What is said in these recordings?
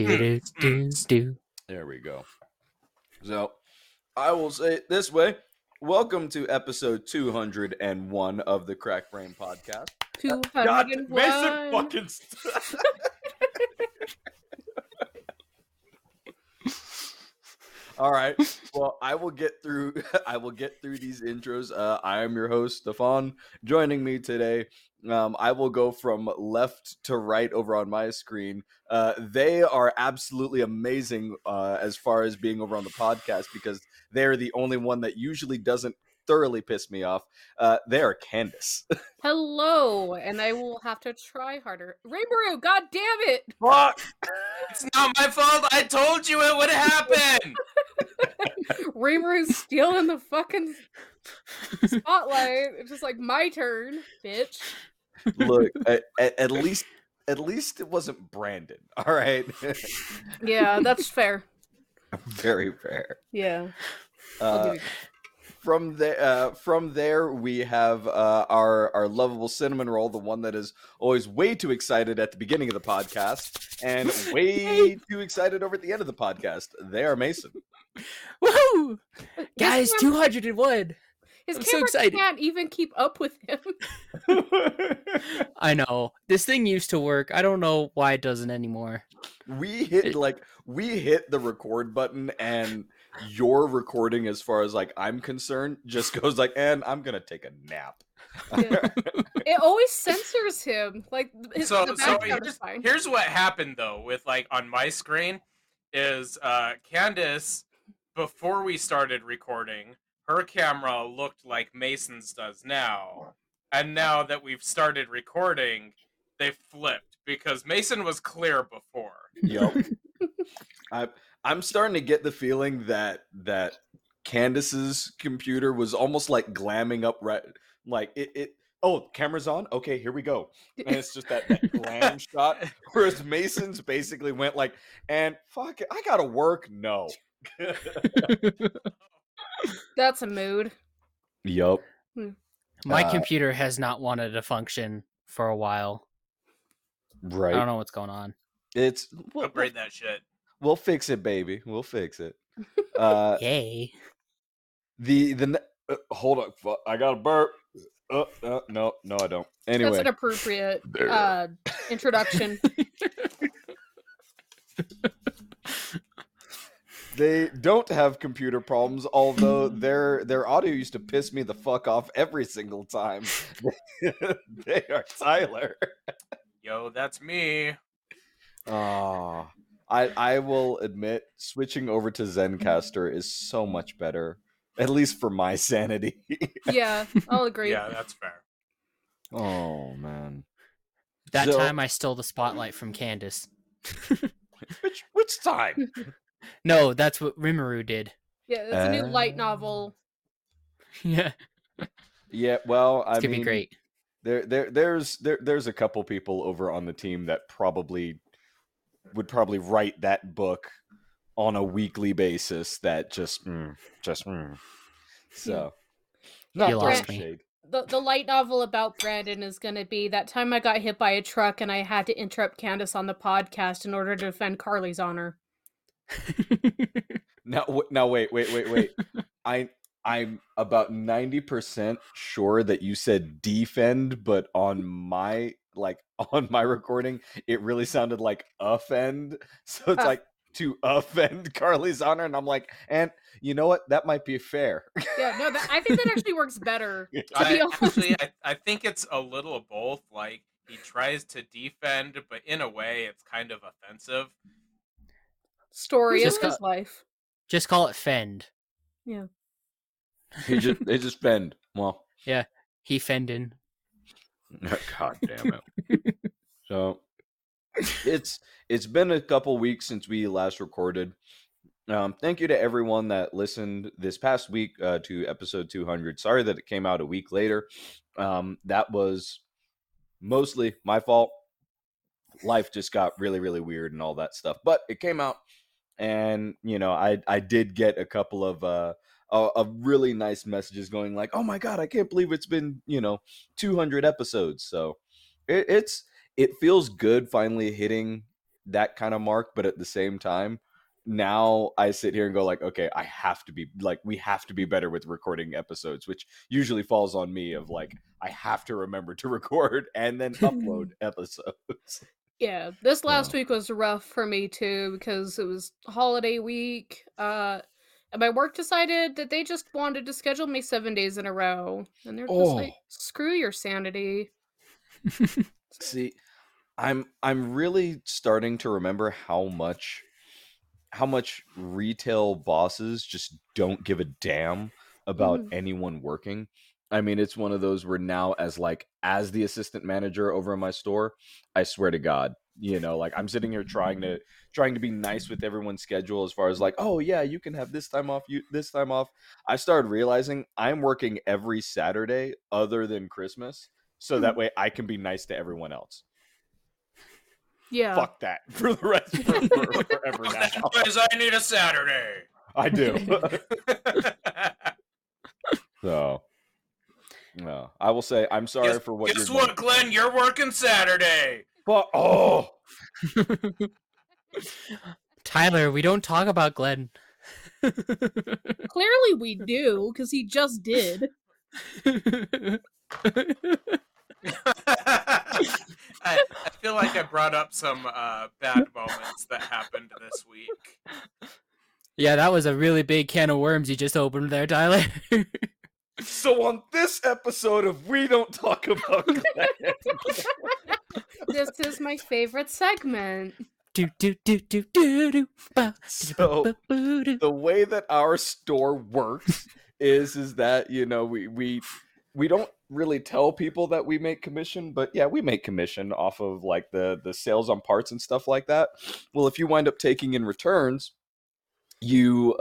Do do do. There we go. So, I will say it this way. Welcome to episode 201 of the Crack Brain Podcast. God, 201. Mason fucking... All right. Well, I will get through these intros. I am your host, Stefan. Joining me today, I will go from left to right over on my screen. They are absolutely amazing as far as being over on the podcast because they're the only one that usually doesn't thoroughly piss me off. They are Candace. Hello, and I will have to try harder. Rainbow, god damn it! Fuck! It's not my fault. I told you it would happen. Rainbow's stealing the fucking spotlight. It's just like my turn, bitch. Look, at least it wasn't Brandon. All right. Yeah, that's fair. Very fair. Yeah. From there, we have our lovable cinnamon roll, the one that is always way too excited at the beginning of the podcast and way too excited over at the end of the podcast. They are Mason. Woohoo! Guys, 201. His I'm camera so excited. can't even keep up with him. I know. This thing used to work. I don't know why it doesn't anymore. We hit the record button and your recording, as far as like I'm concerned, just goes like, and I'm gonna take a nap. Yeah. It always censors him. Like the background is fine. Here's what happened though with like on my screen is Candace, before we started recording, her camera looked like Mason's does now. And now that we've started recording, they flipped because Mason was clear before. Yep. I'm starting to get the feeling that Candace's computer was almost like glamming up, right? Like it. Oh, camera's on. Okay, here we go. And it's just that glam shot. Whereas Mason's basically went like, and fuck it, I gotta work. No. That's a mood. Yup. My computer has not wanted to function for a while. Right. I don't know what's going on. Upgrade that shit. We'll fix it, baby. We'll fix it. Yay. Hold on. I got a burp. No, I don't. Anyway. That's an appropriate introduction. They don't have computer problems, although their audio used to piss me the fuck off every single time. They are Tyler. Yo, that's me. Oh, I will admit, switching over to Zencaster is so much better, at least for my sanity. Yeah, I'll agree. Yeah, that's fair. Oh, man. That time I stole the spotlight from Candace. Which time? No, that's what Rimuru did. Yeah, it's a new light novel. Yeah. Yeah, well, It's gonna be great. There's a couple people over on the team that would probably write that book on a weekly basis. That just. So, not You lost throwing me. shade. The light novel about Brandon is going to be that time I got hit by a truck and I had to interrupt Candace on the podcast in order to defend Carly's honor. Now wait. I'm about 90% sure that you said defend, but on my recording, it really sounded like offend. So it's like to offend Carly's honor, and I'm like, and you know what? That might be fair. Yeah, no, I think that actually works better. To be honest. I think it's a little of both. Like, he tries to defend, but in a way, it's kind of offensive. Story of Just his life. Just call it fend. Yeah. They just fend. Well, Yeah, he fendin'. God damn it. So it's been a couple weeks since we last recorded. Thank you to everyone that listened this past week to episode 200. Sorry that it came out a week later. That was mostly my fault. Life just got really, really weird and all that stuff. But it came out, and I did get a couple of really nice messages going like, "Oh my god, I can't believe it's been 200 episodes." So it feels good finally hitting that kind of mark, but at the same time, now I sit here and go like, okay, I have to be like, we have to be better with recording episodes, which usually falls on me of like, I have to remember to record and then upload episodes. Yeah, this last So. week was rough for me too because it was holiday week. And my work decided that they just wanted to schedule me 7 days in a row, and they're just like, "Screw your sanity." See, I'm really starting to remember how much retail bosses just don't give a damn about anyone working. I mean, it's one of those where now as the assistant manager over in my store, I swear to God, like I'm sitting here trying to be nice with everyone's schedule as far as like, oh yeah, you can have this time off, this time off. I started realizing I'm working every Saturday other than Christmas, so that way I can be nice to everyone else. Yeah. Fuck that for the rest forever now. Because I need a Saturday. I do. So, no, I will say I'm sorry for what. Guess what, Glenn? You're working Saturday. But Tyler, we don't talk about Glenn. Clearly we do, because he just did. I feel like I brought up some bad moments that happened this week. Yeah, that was a really big can of worms you just opened there, Tyler. So on this episode of We Don't Talk About Glenn, this is my favorite segment. So the way that our store works is that we don't really tell people that we make commission, but yeah, we make commission off of like the sales on parts and stuff like that. Well, if you wind up taking in returns, you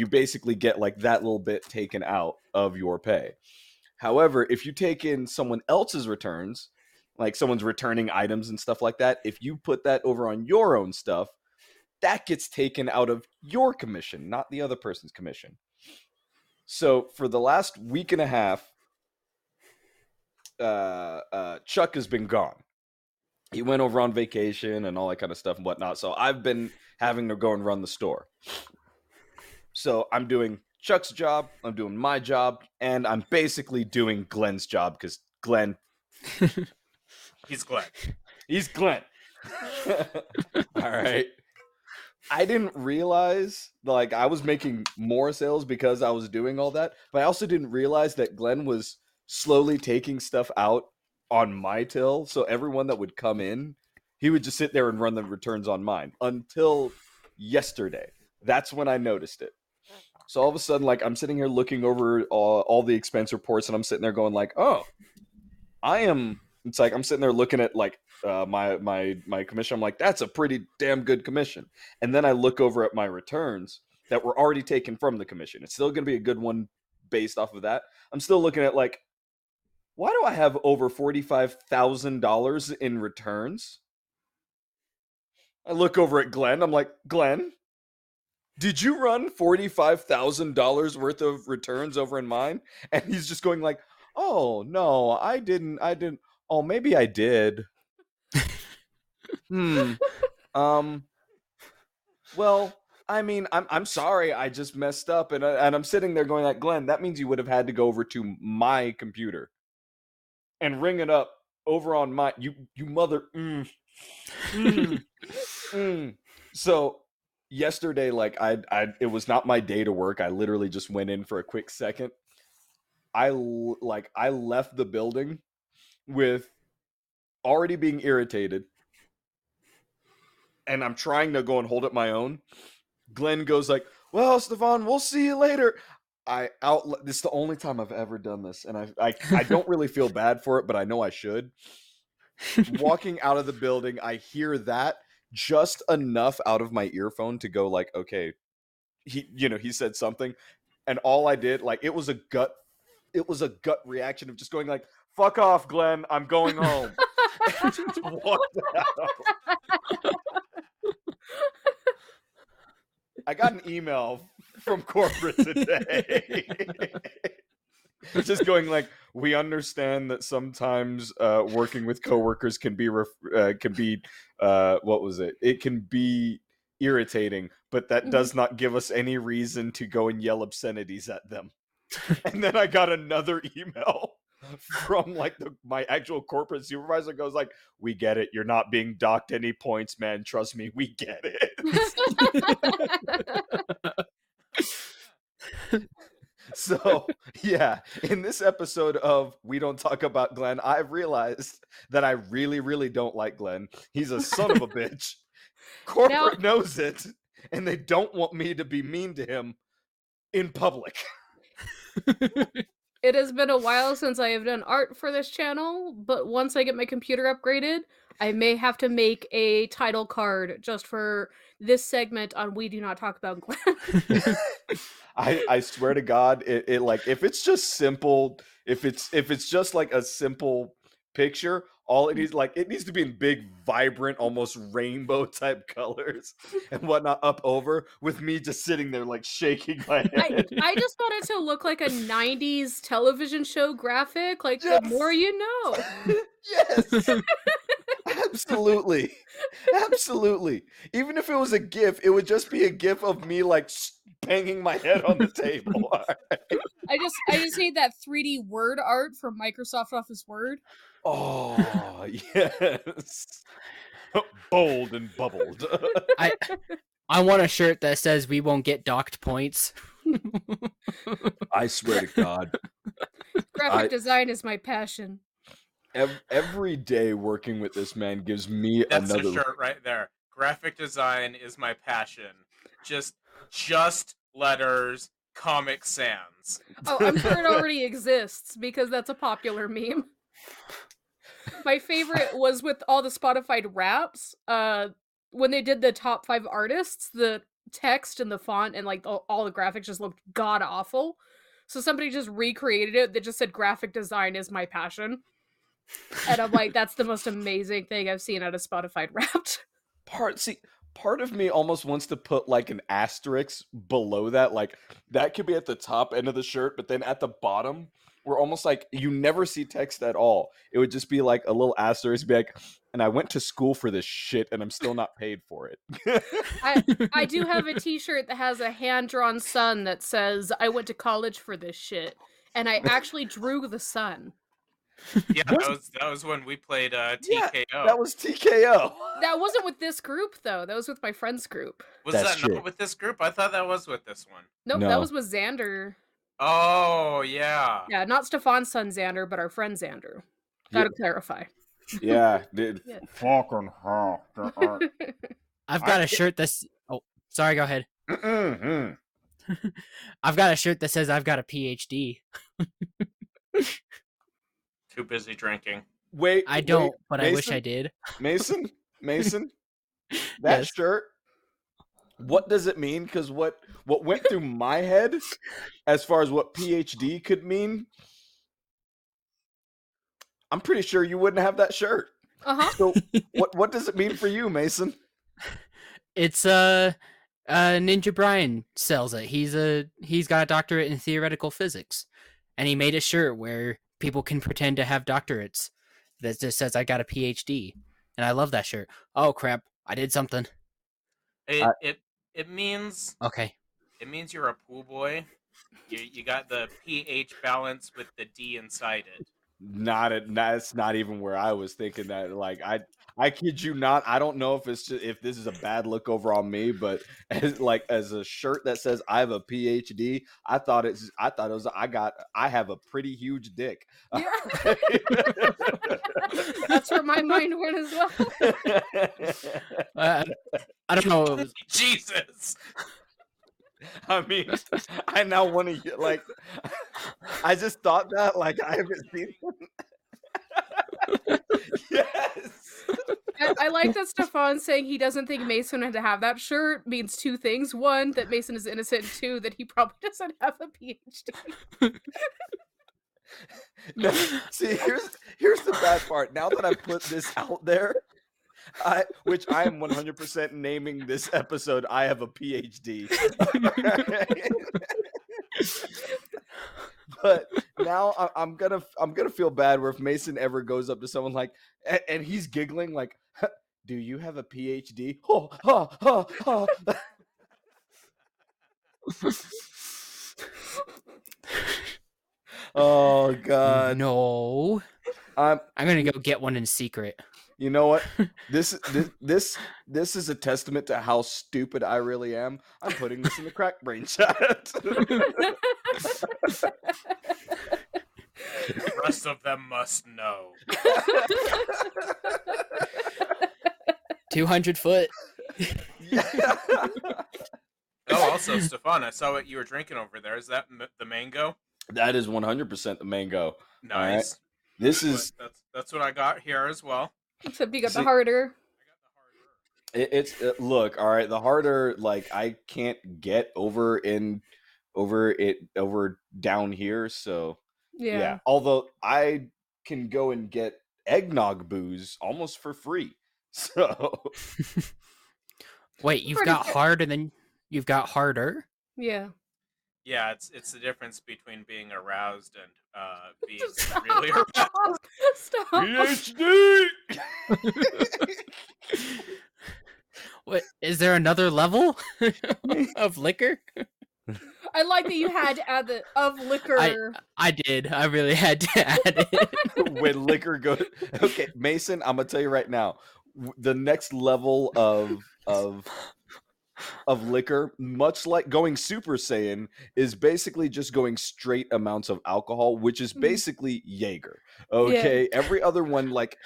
basically get like that little bit taken out of your pay. However, if you take in someone else's returns, like someone's returning items and stuff like that, if you put that over on your own stuff, that gets taken out of your commission, not the other person's commission. So for the last week and a half, Chuck has been gone. He went over on vacation and all that kind of stuff and whatnot. So I've been having to go and run the store. So I'm doing Chuck's job, I'm doing my job, and I'm basically doing Glenn's job because Glenn... He's Glenn. He's Glenn. All right. I didn't realize, like, I was making more sales because I was doing all that, but I also didn't realize that Glenn was slowly taking stuff out on my till. So everyone that would come in, he would just sit there and run the returns on mine until yesterday. That's when I noticed it. So all of a sudden, like, I'm sitting here looking over all the expense reports, and I'm sitting there going like, oh, it's like I'm sitting there looking at like my commission. I'm like, that's a pretty damn good commission. And then I look over at my returns that were already taken from the commission. It's still going to be a good one based off of that. I'm still looking at like, why do I have over $45,000 in returns? I look over at Glenn. I'm like, Glenn, did you run $45,000 worth of returns over in mine? And he's just going like, oh no, I didn't. Oh, maybe I did. Well, I mean, I'm sorry, I just messed up, and I'm sitting there going like, Glenn, that means you would have had to go over to my computer and ring it up over on my you mother. So yesterday, like it was not my day to work. I literally just went in for a quick second. I left the building with already being irritated, and I'm trying to go and hold it my own. Glenn goes like, well, Stefan, we'll see you later. This is the only time I've ever done this, and I don't really feel bad for it, but I know I should. Walking out of the building, I hear that just enough out of my earphone to go like, okay, he said something, and all I did, like, it was a gut reaction of just going like, fuck off, Glenn, I'm going home. And just walked out. I got an email from corporate today. Just going like, we understand that sometimes working with coworkers can be what was it? It can be irritating, but that does not give us any reason to go and yell obscenities at them. And then I got another email from like my actual corporate supervisor, goes like, "We get it. You're not being docked any points, man. Trust me, we get it." So, yeah, in this episode of We Don't Talk About Glenn, I've realized that I really, really don't like Glenn. He's a son of a bitch. Corporate knows it, and they don't want me to be mean to him in public. It has been a while since I have done art for this channel, but once I get my computer upgraded, I may have to make a title card just for this segment on We Do Not Talk About Glenn. I swear to God, it like, if it's just simple, if it's just like a simple picture, all it needs, like, it needs to be in big, vibrant, almost rainbow type colors and whatnot up over, with me just sitting there like shaking my head. I just want it to look like a 90s television show graphic, like Yes! The More You Know. Yes. Absolutely. Absolutely. Even if it was a GIF, it would just be a GIF of me like banging my head on the table. I just need that 3D word art from Microsoft Office Word. Oh, yes. Bold and bubbled. I want a shirt that says "We won't get docked points." I swear to God. Graphic design is my passion. Every day working with this man gives me That's another a shirt right there. Graphic design is my passion. Just letters, Comic Sans. Oh, I'm sure it already exists because that's a popular meme. My favorite was with all the Spotify raps. When they did the top 5 artists, the text and the font and like all the graphics just looked god awful. So somebody just recreated it that just said graphic design is my passion. And I'm like, that's the most amazing thing I've seen out of Spotify Wrapped. Part of me almost wants to put like an asterisk below that, like that could be at the top end of the shirt, but then at the bottom, we're almost like you never see text at all. It would just be like a little asterisk, be like, "And I went to school for this shit, and I'm still not paid for it." I do have a t-shirt that has a hand-drawn sun that says, "I went to college for this shit." And I actually drew the sun. Yeah, that was when we played TKO. Yeah, that was TKO. That wasn't with this group, though. That was with my friend's group. Was that not with this group? I thought that was with this one. Nope, that was with Xander. Oh, yeah. Yeah, not Stefan's son Xander, but our friend Xander. Gotta clarify. Yeah, dude. Yeah. Fucking hell. I've got a shirt that's... Oh, sorry, go ahead. I've got a shirt that says I've got a PhD. Too busy drinking. Wait, I don't, but Mason? I wish I did. Mason, that shirt, what does it mean? Because what went through my head as far as what PhD could mean, I'm pretty sure you wouldn't have that shirt. So what does it mean for you, Mason? It's Ninja Brian sells it. He's got a doctorate in theoretical physics, and he made a shirt where people can pretend to have doctorates that just says I got a PhD, and I love that shirt. Oh crap, I did something. It means okay. It means you're a pool boy. You got the pH balance with the D inside it. That's not even where I was thinking that. Like I kid you not. I don't know if if this is a bad look over on me, but as a shirt that says I have a PhD, I thought it was I have a pretty huge dick. Yeah. That's where my mind went as well. I don't know. Jesus. I mean, I now want to like. I just thought that like I haven't seen. Yes. I like that Stefan saying he doesn't think Mason had to have that shirt means two things. One, that Mason is innocent. And two, that he probably doesn't have a PhD. No, see, here's the bad part. Now that I put this out there, which I am 100% naming this episode, I have a PhD. But now I'm gonna feel bad where if Mason ever goes up to someone like and he's giggling like, do you have a PhD? Oh, oh, oh, oh. Oh God. No. I'm gonna go get one in secret. You know what? This is a testament to how stupid I really am. I'm putting this in the crack brain chat. The rest of them must know. 200 foot. Yeah. Oh, also, Stefan, I saw what you were drinking over there. Is that the mango? That is 100% the mango. Nice. Right. This is that's what I got here as well. Except you got the harder. Look, all right. The harder, like I can't get over down here. So yeah. Although I can go and get eggnog booze almost for free. So wait, you've got hard and then you've got harder? Yeah. Yeah, it's the difference between being aroused and being Stop. really aroused. Stop. PhD. What, is there another level of liquor? I like that you had to add the of liquor. I did. I really had to add it. When liquor goes, okay, Mason, I'm gonna tell you right now, the next level of liquor, much like going Super Saiyan, is basically just going straight amounts of alcohol, which is basically Jaeger. Okay, every other one like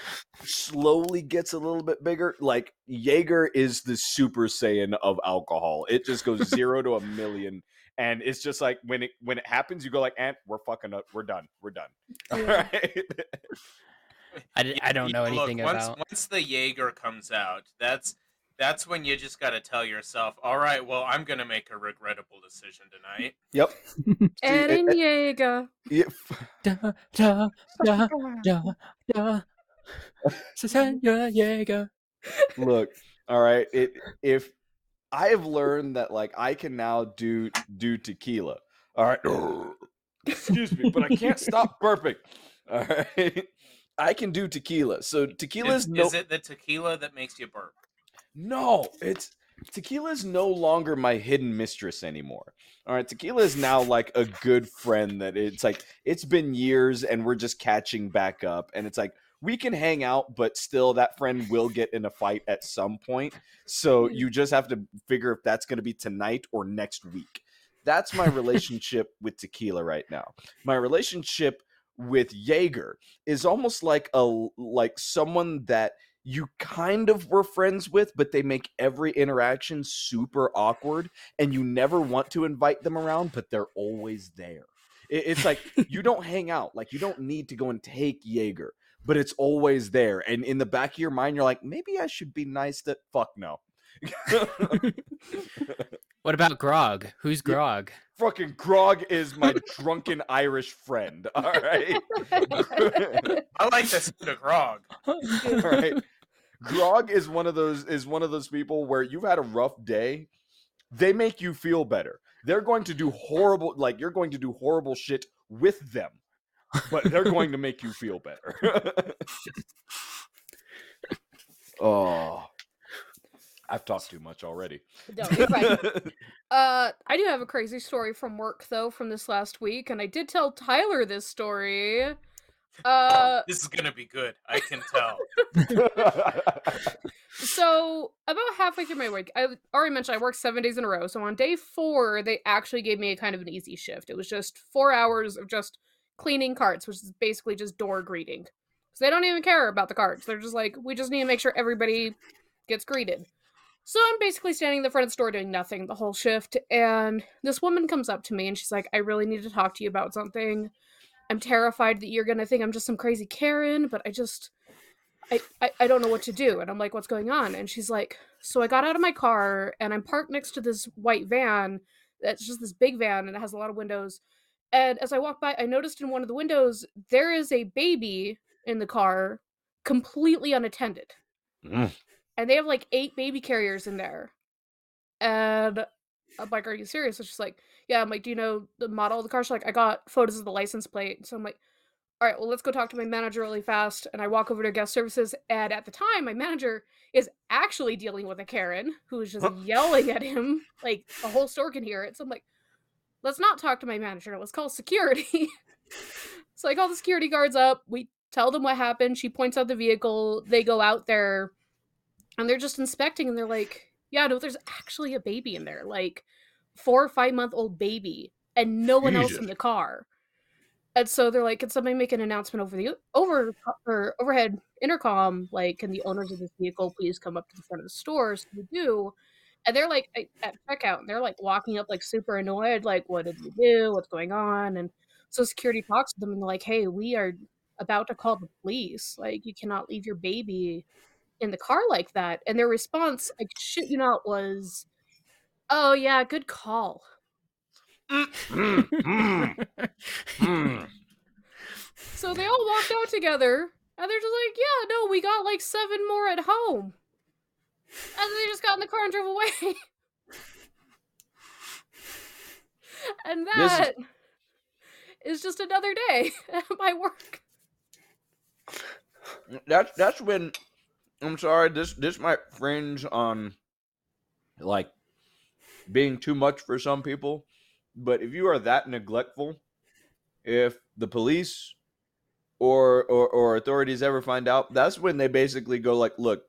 slowly gets a little bit bigger. Like Jaeger is the Super Saiyan of alcohol. It just goes 0 to 1,000,000. And it's just like when it happens, you go like, "And we're fucking up. We're done. We're done." All right. I don't know anything about. Once the Jaeger comes out, that's when you just got to tell yourself, "All right, well, I'm gonna make a regrettable decision tonight." Yep. Eren Jaeger. Yep. Da da da da da. Senor Jaeger. Look, all right. If I have learned that like I can now do tequila. All right. Excuse me, but I can't stop burping. All right. I can do tequila. So tequila is it the tequila that makes you burp? No, tequila is no longer my hidden mistress anymore. All right, tequila is now like a good friend that it's like it's been years and we're just catching back up, and it's like we can hang out, but still that friend will get in a fight at some point. So you just have to figure if that's going to be tonight or next week. That's my relationship with tequila right now. My relationship with Jaeger is almost like someone that you kind of were friends with, but they make every interaction super awkward and you never want to invite them around, but they're always there. It's like you don't hang out, like you don't need to go and take Jaeger, but it's always there. And in the back of your mind, you're like, maybe I should be nice to fuck no. What about grog? Who's grog? Fucking grog is my drunken Irish friend. All right. I like this to grog. All right. Grog is one of those people where you've had a rough day. They make you feel better. They're going to do horrible, like you're going to do horrible shit with them, but they're going to make you feel better. Oh, I've talked too much already. No, you're fine. I do have a crazy story from work though from this last week, and I did tell Tyler this story. This is gonna be good. I can tell. So about halfway through my week, I already mentioned I worked 7 days in a row. So on day 4, they actually gave me a kind of an easy shift. It was just 4 hours of just cleaning carts, which is basically just door greeting. So they don't even care about the carts. They're just like, we just need to make sure everybody gets greeted. So I'm basically standing in the front of the store doing nothing the whole shift, and this woman comes up to me and she's like, I really need to talk to you about something. I'm terrified that you're gonna think I'm just some crazy Karen, but I don't know what to do. And I'm like, what's going on? And she's like, so I got out of my car and I'm parked next to this white van that's just this big van and it has a lot of windows. And as I walked by, I noticed in one of the windows there is a baby in the car completely unattended. And they have like 8 baby carriers in there. And I'm like, are you serious? And she's like, yeah, I'm like, do you know the model of the car? She's like, I got photos of the license plate. So I'm like, all right, well, let's go talk to my manager really fast. And I walk over to guest services. And at the time, my manager is actually dealing with a Karen who's just yelling at him. Like the whole store can hear it. So I'm like, let's not talk to my manager. Let's call security. So I call the security guards up. We tell them what happened. She points out the vehicle. They go out there and they're just inspecting. And they're like, yeah, no, there's actually a baby in there. Like 4 or 5 month old baby. And no one else Jesus. in the car. And so they're like, can somebody make an announcement over the overhead intercom? Like, can the owners of this vehicle please come up to the front of the store? So we do. And they're like at checkout, and they're like walking up like super annoyed, like, what did we do? What's going on? And so security talks to them and they're like, hey, we are about to call the police. Like, you cannot leave your baby in the car like that. And their response, I shit you not, was, oh yeah, good call. So they all walked out together, and they're just like, yeah, no, we got like 7 more at home. And they just got in the car and drove away. And that is just another day at my work. That's when, I'm sorry, this might fringe on like being too much for some people, but if you are that neglectful, if the police or authorities ever find out, that's when they basically go like, look,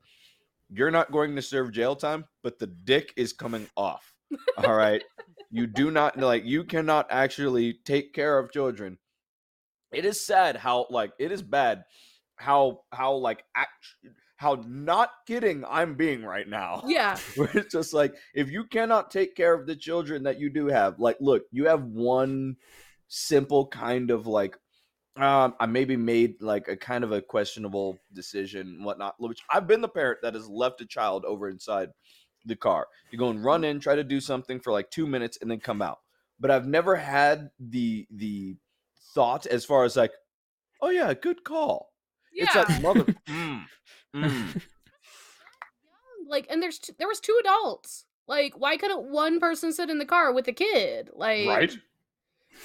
you're not going to serve jail time, but the dick is coming off. All right. You do not, like, you cannot actually take care of children. It is sad how, like, it is bad how like how not kidding I'm being right now. Yeah. Where it's just like, if you cannot take care of the children that you do have, like, look, you have one simple kind of like, I maybe made like a kind of a questionable decision and whatnot, which I've been the parent that has left a child over inside the car. You go and run in, try to do something for like 2 minutes and then come out. But I've never had the thought as far as like, oh yeah, good call. Yeah. It's like mother. Like, and there was 2 adults. Like, why couldn't one person sit in the car with a kid? Like, Right?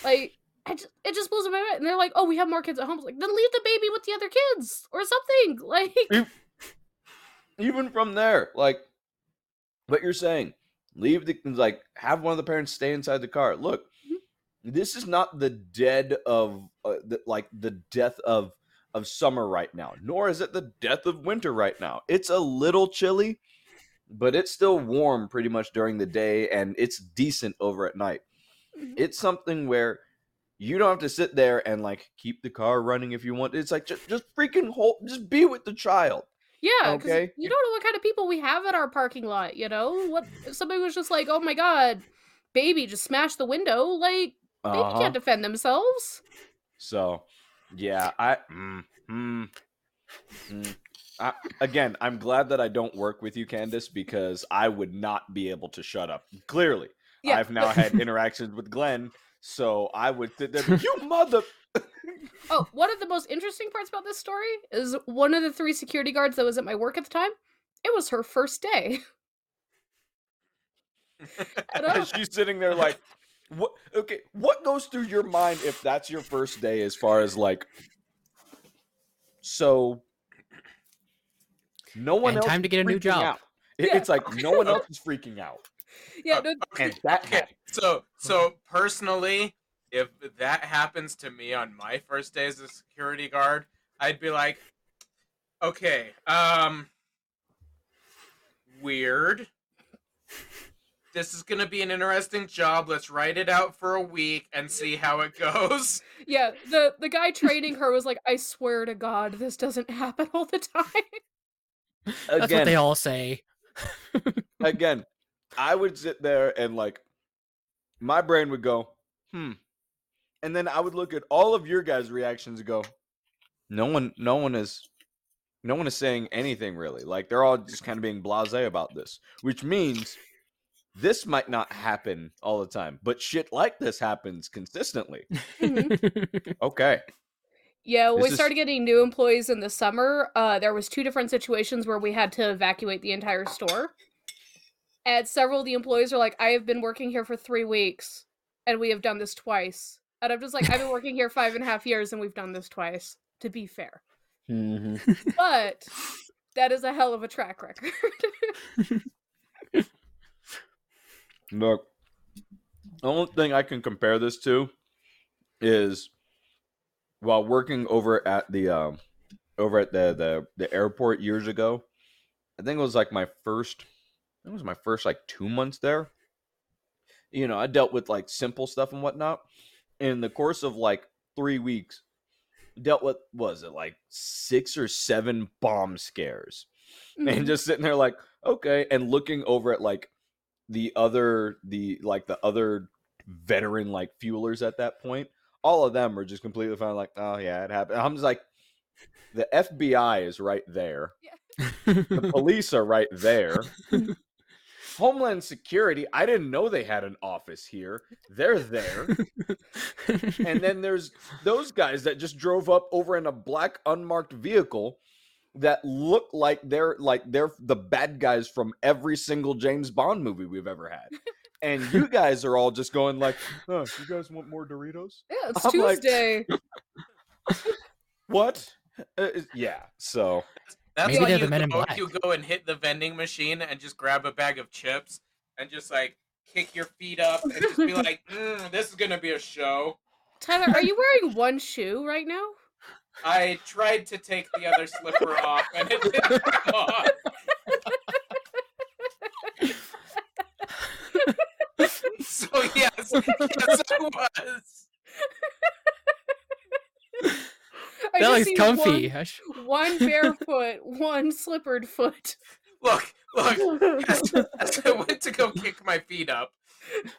Like, it just blows my mind. And they're like, oh, we have more kids at home. It's like, then leave the baby with the other kids or something. Like, Even from there, like what you're saying, leave the, like, have one of the parents stay inside the car. Look, this is not the dead of the death of summer right now, nor is it the death of winter right now. It's a little chilly, but it's still warm pretty much during the day, and it's decent over at night. It's something where you don't have to sit there and like keep the car running if you want. It's like just freaking just be with the child. yeah, because Okay. you don't know what kind of people we have at our parking lot, you know? What if somebody was just like, oh my god, baby just smashed the window? Like, baby can't defend themselves. So, yeah, again, I'm glad that I don't work with you, Candace, because I would not be able to shut up. Clearly, Yeah. I've now had interactions with Glenn, so I would sit there, you mother. Oh, one of the most interesting parts about this story is one of the 3 security guards that was at my work at the time, it was her first day. And she's sitting there like, what? Okay, what goes through your mind if that's your first day, as far as like, so no one And else time to is get a new freaking job. out. Yeah. It's like no one else is freaking out. Yeah, no, And that happened. So personally, if that happens to me on my first day as a security guard, I'd be like, okay, weird. This is gonna be an interesting job. Let's write it out for a week and see how it goes. yeah, the guy training her was like, I swear to God, this doesn't happen all the time. That's what they all say. Again, I would sit there and like my brain would go, and then I would look at all of your guys' reactions and go, no one is saying anything really. Like they're all just kind of being blasé about this, which means this might not happen all the time, but shit like this happens consistently. Okay. Yeah, when This we is- started getting new employees in the summer, there was 2 different situations where we had to evacuate the entire store. And several of the employees are like, I have been working here for 3 weeks, and we have done this twice. And I'm just like, I've been working here 5.5 years, and we've done this twice, to be fair. Mm-hmm. But that is a hell of a track record. Look, the only thing I can compare this to is while working over at the airport years ago. I think it was like my first 2 months there. You know, I dealt with like simple stuff and whatnot. In the course of like 3 weeks, dealt with, was it like 6 or 7 bomb scares, and just sitting there like, okay, and looking over at like the other veteran like fuelers at that point. All of them are just completely fine, like, oh yeah, it happened. I'm just like, the FBI is right there. The police are right there. Homeland Security, I didn't know they had an office here. They're there. And then there's those guys that just drove up over in a black unmarked vehicle that look like they're the bad guys from every single James Bond movie we've ever had. And you guys are all just going like, oh, you guys want more Doritos? Yeah, it's I'm Tuesday. Like, what? Yeah, so That's Maybe why they're the Men in Black. you go and hit the vending machine and just grab a bag of chips and just like kick your feet up and just be like, this is gonna be a show. Tyler, are you wearing one shoe right now? I tried to take the other slipper off and it didn't come off. So yes, I was. I That just looks see comfy. One barefoot, one slippered foot. Look, as I went to go kick my feet up,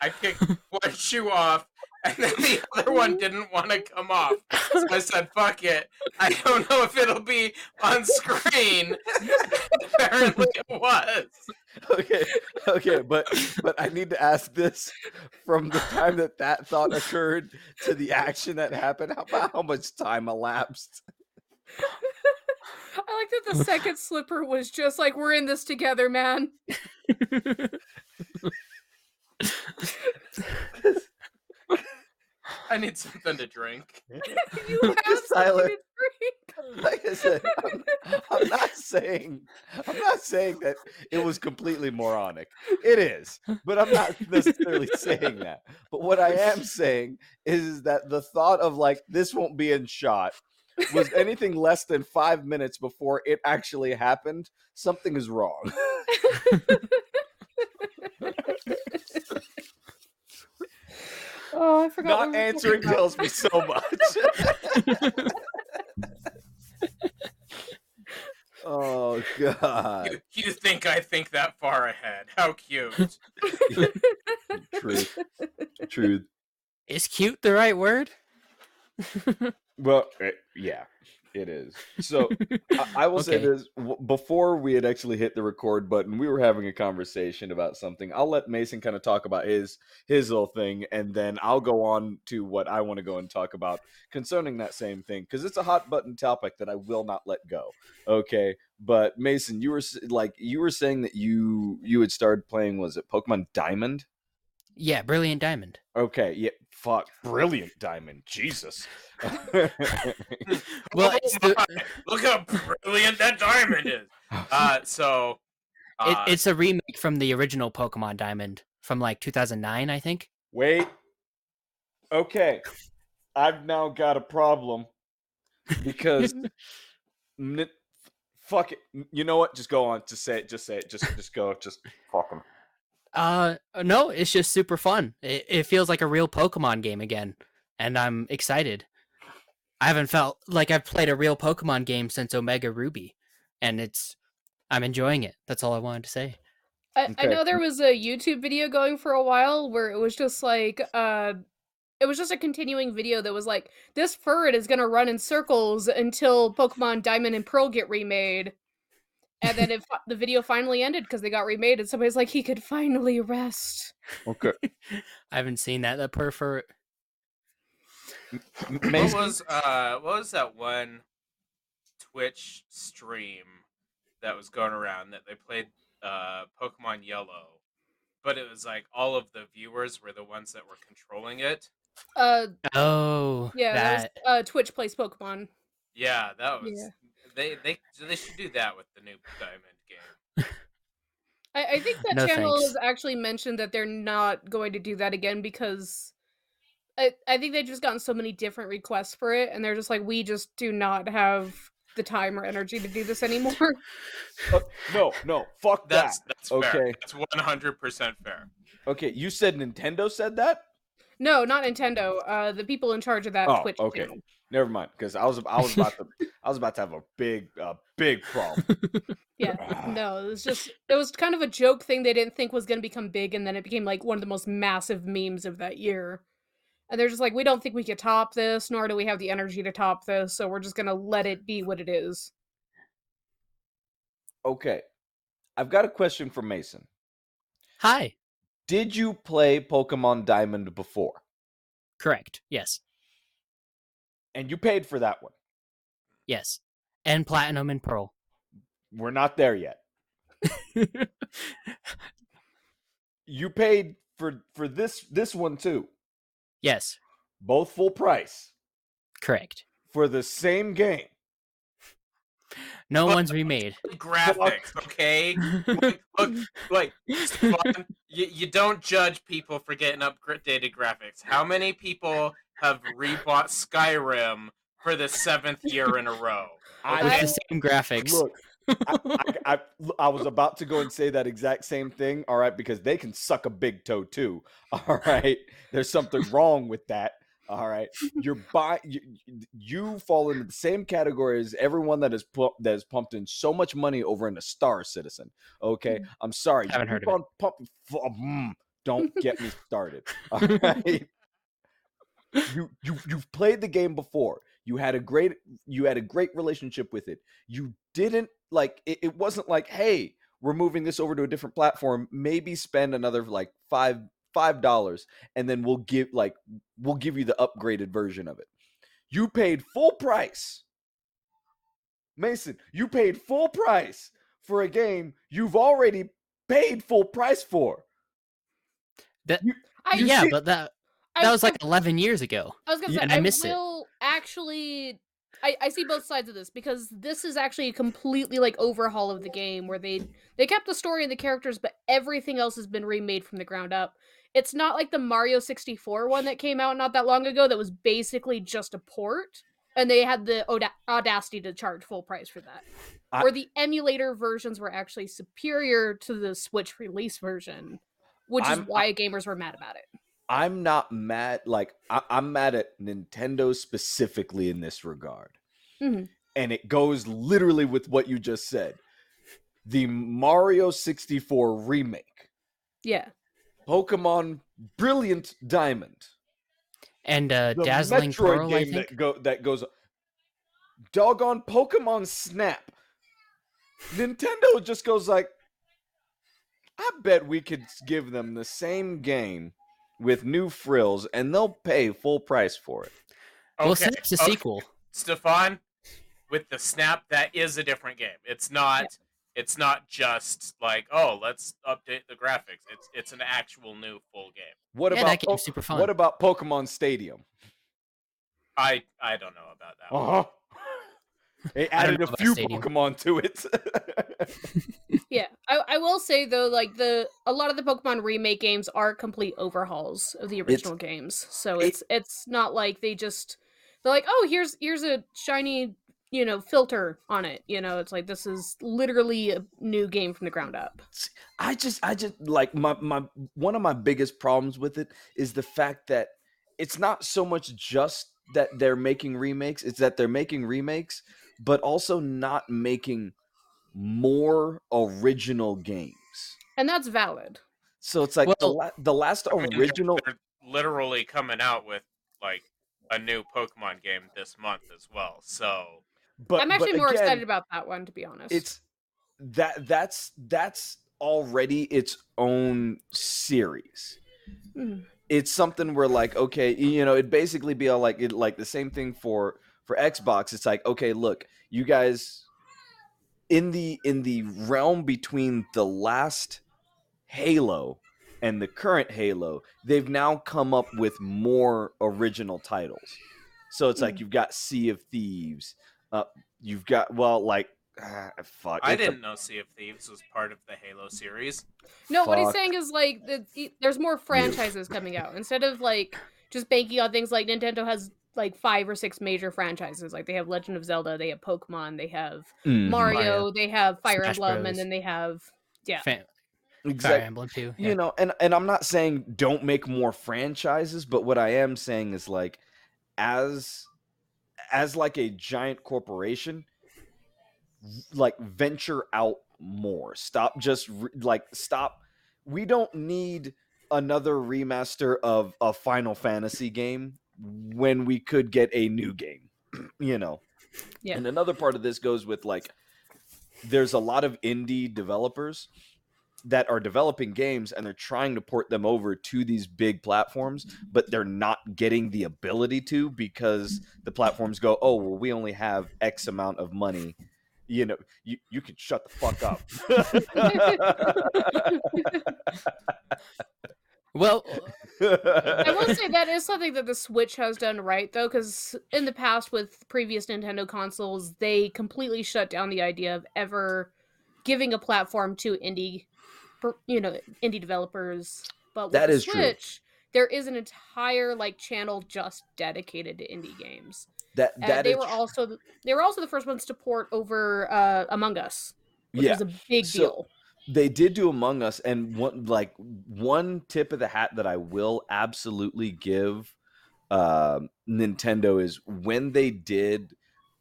I kicked one shoe off, and then the other one didn't want to come off. So I said, fuck it. I don't know if it'll be on screen. Apparently it was. Okay, but I need to ask this: from the time that thought occurred to the action that happened, how much time elapsed? I like that the second slipper was just like, we're in this together, man. I need something to drink. You have Tyler, something to drink. like I said, I'm not saying that it was completely moronic. It is, but I'm not necessarily saying that. But what I am saying is that the thought of like, this won't be in shot, was anything less than 5 minutes before it actually happened, something is wrong. Oh, I forgot. Not answering tells me so much. Oh God. You think I think that far ahead. How cute. Truth. Is cute the right word? Well, yeah, it is. So I will say this: before we had actually hit the record button, we were having a conversation about something. I'll let Mason kind of talk about his little thing, and then I'll go on to what I want to go and talk about concerning that same thing, because it's a hot button topic that I will not let go. Okay, but Mason, you were saying that you had started playing, was it Pokemon Diamond? Yeah, Brilliant Diamond. Okay, yeah, fuck, Brilliant Diamond, Jesus. Well, look how brilliant that diamond is. It's a remake from the original Pokemon Diamond from like 2009, I think. Wait. Okay, I've now got a problem because fuck it. You know what? Just go on. Just say it. Just say it. Just go. Just fuck them. No, it's just super fun. It feels like a real Pokemon game again, and I'm excited. I haven't felt like I've played a real Pokemon game since Omega Ruby, and I'm enjoying it. That's all I wanted to say. I know there was a YouTube video going for a while where it was just like, it was just a continuing video that was like, this ferret is gonna run in circles until Pokemon Diamond and Pearl get remade. And then the video finally ended because they got remade, and somebody's like, he could finally rest. Okay. I haven't seen that. That ferret. What was that one Twitch stream that was going around that they played Pokemon Yellow, but it was like all of the viewers were the ones that were controlling it. Oh, Yeah, that. that was Twitch plays Pokemon. Yeah, that Yeah. was they should do that with the new Diamond game. I think that No channel thanks. has actually mentioned that they're not going to do that again because I think they've just gotten so many different requests for it, and they're just like, we just do not have the time or energy to do this anymore. No, fuck that. That's fair. Okay. That's 100% fair. Okay, you said Nintendo said that? No, not Nintendo. The people in charge of that Oh, Twitch okay. channel. Never mind, because I was about to have a big problem. Yeah, no, it was kind of a joke thing they didn't think was going to become big, and then it became like one of the most massive memes of that year. And they're just like, we don't think we could top this, nor do we have the energy to top this, so we're just going to let it be what it is. Okay, I've got a question for Mason. Hi. Did you play Pokemon Diamond before? Correct. Yes. And you paid for that one? Yes. And Platinum and Pearl. We're not there yet. You paid for this one too. Yes. Both full price Correct. for the same game. No one's remade. Graphics, okay? Like Stefan, you don't judge people for getting updated graphics. How many people have rebought Skyrim for the 7th year in a row? With the same graphics. Look, I was about to go and say that exact same thing. All right, because they can suck a big toe too. All right, there's something wrong with that. All right, you fall into the same category as everyone that has pumped in so much money over in a Star Citizen. Okay, I'm sorry. Haven't heard of it. Don't get me started. All right. You've played the game before. You had a great relationship with it. You didn't like it. It wasn't like, hey, we're moving this over to a different platform. Maybe spend another like $5, and then we'll give you the upgraded version of it. You paid full price, Mason. You paid full price for a game you've already paid full price for. But I was like 11 years ago. I was gonna say, and I missed it. Actually, I see both sides of this, because this is actually a completely like overhaul of the game where they kept the story and the characters, but everything else has been remade from the ground up. It's not like the Mario 64 one that came out not that long ago that was basically just a port, and they had the audacity to charge full price for that. Where the emulator versions were actually superior to the Switch release version, which is why gamers were mad about it. I'm not mad. Like, I'm mad at Nintendo specifically in this regard. Mm-hmm. And it goes literally with what you just said. The Mario 64 remake. Yeah. Pokemon Brilliant Diamond. And the Dazzling Metroid Pearl, game I think. that goes. Doggone Pokemon Snap. Nintendo just goes like, I bet we could give them the same game with new frills, and they'll pay full price for it. Okay, Well, Snap's a sequel. Stefan, with the Snap, that is a different game. It's not. Yeah. It's not just like, oh, let's update the graphics. It's an actual new full game. What about that game's super fun. What about Pokemon Stadium? I don't know about that. Uh-huh. They added a few Pokemon to it. Yeah, I will say though, like a lot of the Pokemon remake games are complete overhauls of the original games. So it's not like they're like, oh, here's a shiny, filter on it. It's like, this is literally a new game from the ground up. I just like my one of my biggest problems with it is the fact that it's not so much just that they're making remakes, it's that they're making remakes, but also not making more original games. And that's valid. So it's like, the last original... They're literally coming out with like a new Pokemon game this month as well. So I'm actually more excited about that one, to be honest. It's that's already its own series. Mm. It's something where, like, okay, it'd basically be all like the same thing for Xbox. It's like, okay, look, you guys, in the realm between the last Halo and the current Halo, they've now come up with more original titles. So it's like you've got Sea of Thieves, you've got fuck. I didn't know Sea of Thieves was part of the Halo series. No, what he's Fuck saying is like there's more franchises coming out instead of like just banking on things like Nintendo has like 5 or 6 major franchises. Like they have Legend of Zelda, they have Pokemon, they have Mario, they have Fire Smash Emblem, Bros. and then they have Fire Exactly. Emblem too. You know, and I'm not saying don't make more franchises, but what I am saying is like as like a giant corporation, like venture out more. Stop just stop. We don't need another remaster of a Final Fantasy game when we could get a new game. You know. Yeah. And another part of this goes with like there's a lot of indie developers that are developing games and they're trying to port them over to these big platforms, but they're not getting the ability to because the platforms go, oh, well, we only have X amount of money. You know, you can shut the fuck up. Well, I will say that is something that the Switch has done right, though, because in the past with previous Nintendo consoles, they completely shut down the idea of ever giving a platform to indie developers. But with That the is true. Switch, there is an entire like channel just dedicated to indie games. That they is were also the first ones to port over Among Us, which was a big deal. They did do Among Us, and one tip of the hat that I will absolutely give Nintendo is when they did.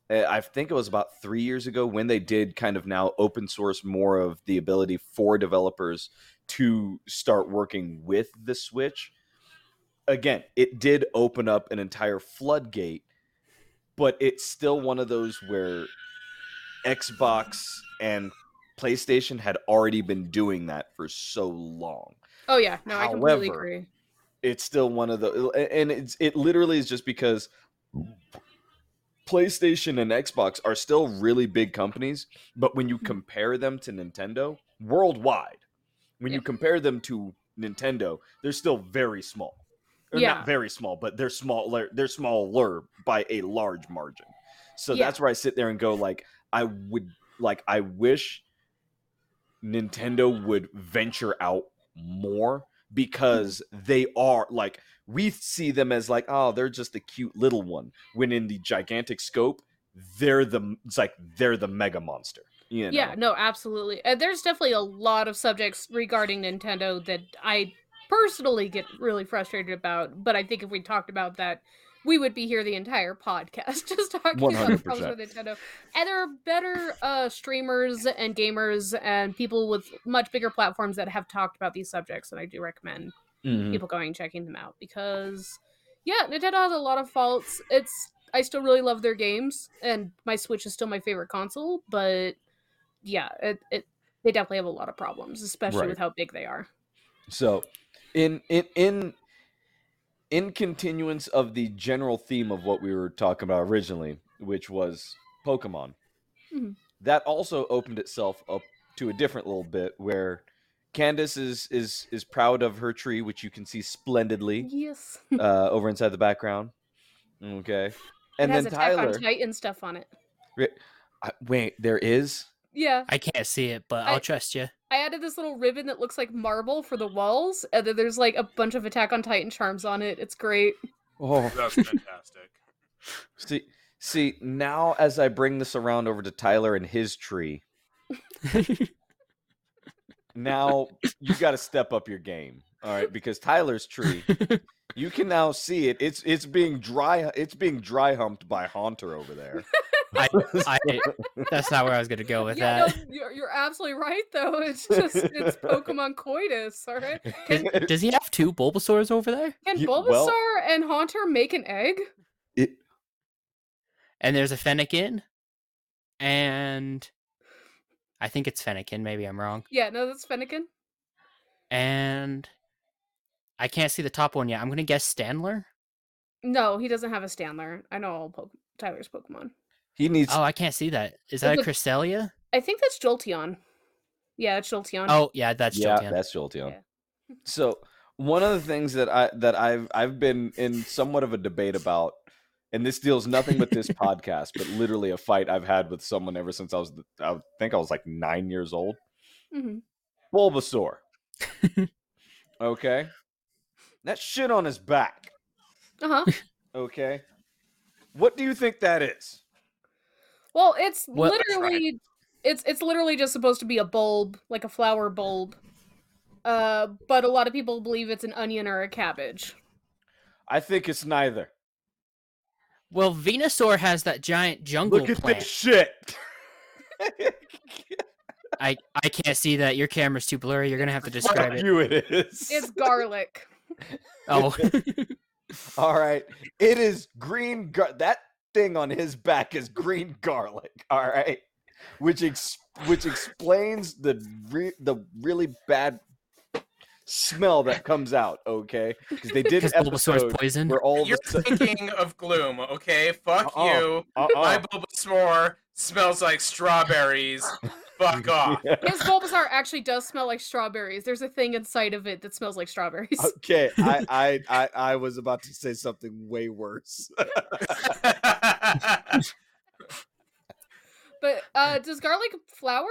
I think it was about 3 years ago when they did kind of now open source more of the ability for developers to start working with the Switch. Again, it did open up an entire floodgate, but it's still one of those where Xbox and PlayStation had already been doing that for so long. Oh yeah, no, I completely However, agree. it's still one of the, and it literally is just because PlayStation and Xbox are still really big companies, but when you compare them to Nintendo worldwide, when you compare them to Nintendo, they're still very small. Or not very small, but they're smaller. They're smaller by a large margin. So that's where I sit there and go, like, I wish Nintendo would venture out more because they are like, we see them as like, oh, they're just a cute little one, when in the gigantic scope they're the mega monster, you know? Yeah, no, absolutely. There's definitely a lot of subjects regarding Nintendo that I personally get really frustrated about, but I think if we talked about that, we would be here the entire podcast just talking about the problems with Nintendo. And there are better streamers and gamers and people with much bigger platforms that have talked about these subjects, and I do recommend people going and checking them out because, yeah, Nintendo has a lot of faults. I still really love their games, and my Switch is still my favorite console, but yeah, they definitely have a lot of problems, especially with how big they are. So, in continuance of the general theme of what we were talking about originally, which was Pokemon, that also opened itself up to a different little bit where Candace is proud of her tree, which you can see splendidly over inside the background. Okay, and it has then Attack Tyler, on Titan stuff on it. Wait, there is? Yeah, I can't see it, but I'll trust you. I added this little ribbon that looks like marble for the walls, and then there's like a bunch of Attack on Titan charms on it. It's great. Oh, that's fantastic. See, now as I bring this around over to Tyler and his tree, now you got to step up your game, all right? Because Tyler's tree, you can now see it. It's being dry humped by Haunter over there. That's not where I was going to go with that. No, you're absolutely right, though. It's Pokemon coitus, all right? Does he have 2 Bulbasaurs over there? Can Bulbasaur and Haunter make an egg? And there's a Fennekin, and I think it's Fennekin. Maybe I'm wrong. Yeah, no, that's Fennekin. And I can't see the top one yet. I'm going to guess Standler? No, he doesn't have a Standler. I know all Tyler's Pokemon. He needs... Oh, I can't see that. Is that a Cresselia? I think that's Jolteon. Yeah, it's Jolteon. Oh, yeah, that's Jolteon. Yeah, that's Jolteon. Yeah. So one of the things that I've been in somewhat of a debate about, and this deals nothing with this podcast, but literally a fight I've had with someone ever since I think I was like 9 years old. Mhm. Bulbasaur. Okay, that shit on his back. Uh-huh. Okay, what do you think that is? Well, it's Well, literally it's literally just supposed to be a bulb, like a flower bulb. But a lot of people believe it's an onion or a cabbage. I think it's neither. Well, Venusaur has that giant jungle Look at plant. this shit. I can't see that. Your camera's too blurry. You're gonna have to describe Fuck it. you, it is. It's garlic. Oh, All right. It is green. That thing on his back is green garlic. All right, which explains the really bad smell that comes out. Okay, because they did an because Bulbasaur's episode poisoned. where all of You're a sudden. thinking of Gloom, okay? Fuck you. My Uh-uh. Bulbasaur smells like strawberries. Fuck off. His Bulbasaur actually does smell like strawberries. There's a thing inside of it that smells like strawberries. Okay, I was about to say something way worse. But does garlic flower?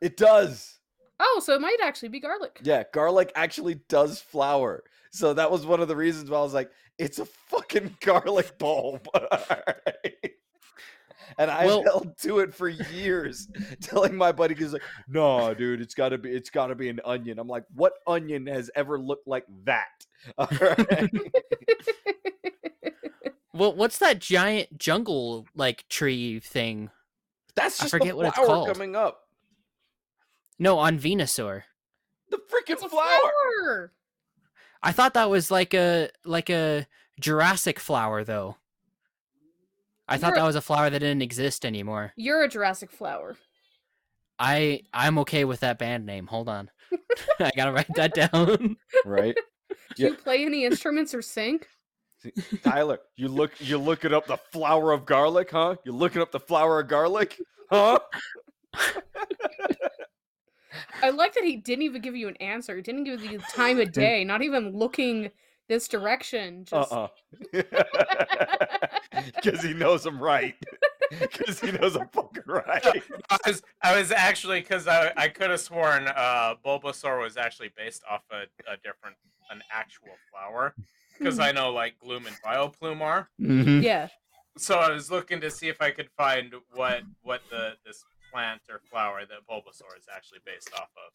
It does. Oh, so it might actually be garlic. Yeah, garlic actually does flower. So that was one of the reasons why I was like, it's a fucking garlic bulb. Alright. And I held to it for years, telling my buddy, he's like, "No, dude, it's gotta be an onion." I'm like, "What onion has ever looked like that?" All right. Well, what's that giant jungle like tree thing? That's I just forget the what it's flower called. coming up. No, on Venusaur. The freaking It's a flower. flower. I thought that was like a Jurassic flower, though. I thought that was a flower that didn't exist anymore. You're a Jurassic flower. I'm okay with that band name. Hold on, I gotta write that down. Right. Do you play any instruments or sing? See, Tyler, you looking up the flower of garlic, huh? You looking up the flower of garlic, huh? I like that he didn't even give you an answer. He didn't give you the time of day, not even looking this direction. Just Because he knows I'm right. Because he knows I'm fucking right. I was actually, because I could have sworn Bulbasaur was actually based off an actual flower. Because I know like Gloom and Vileplume are. Mm-hmm. Yeah. So I was looking to see if I could find what this plant or flower that Bulbasaur is actually based off of.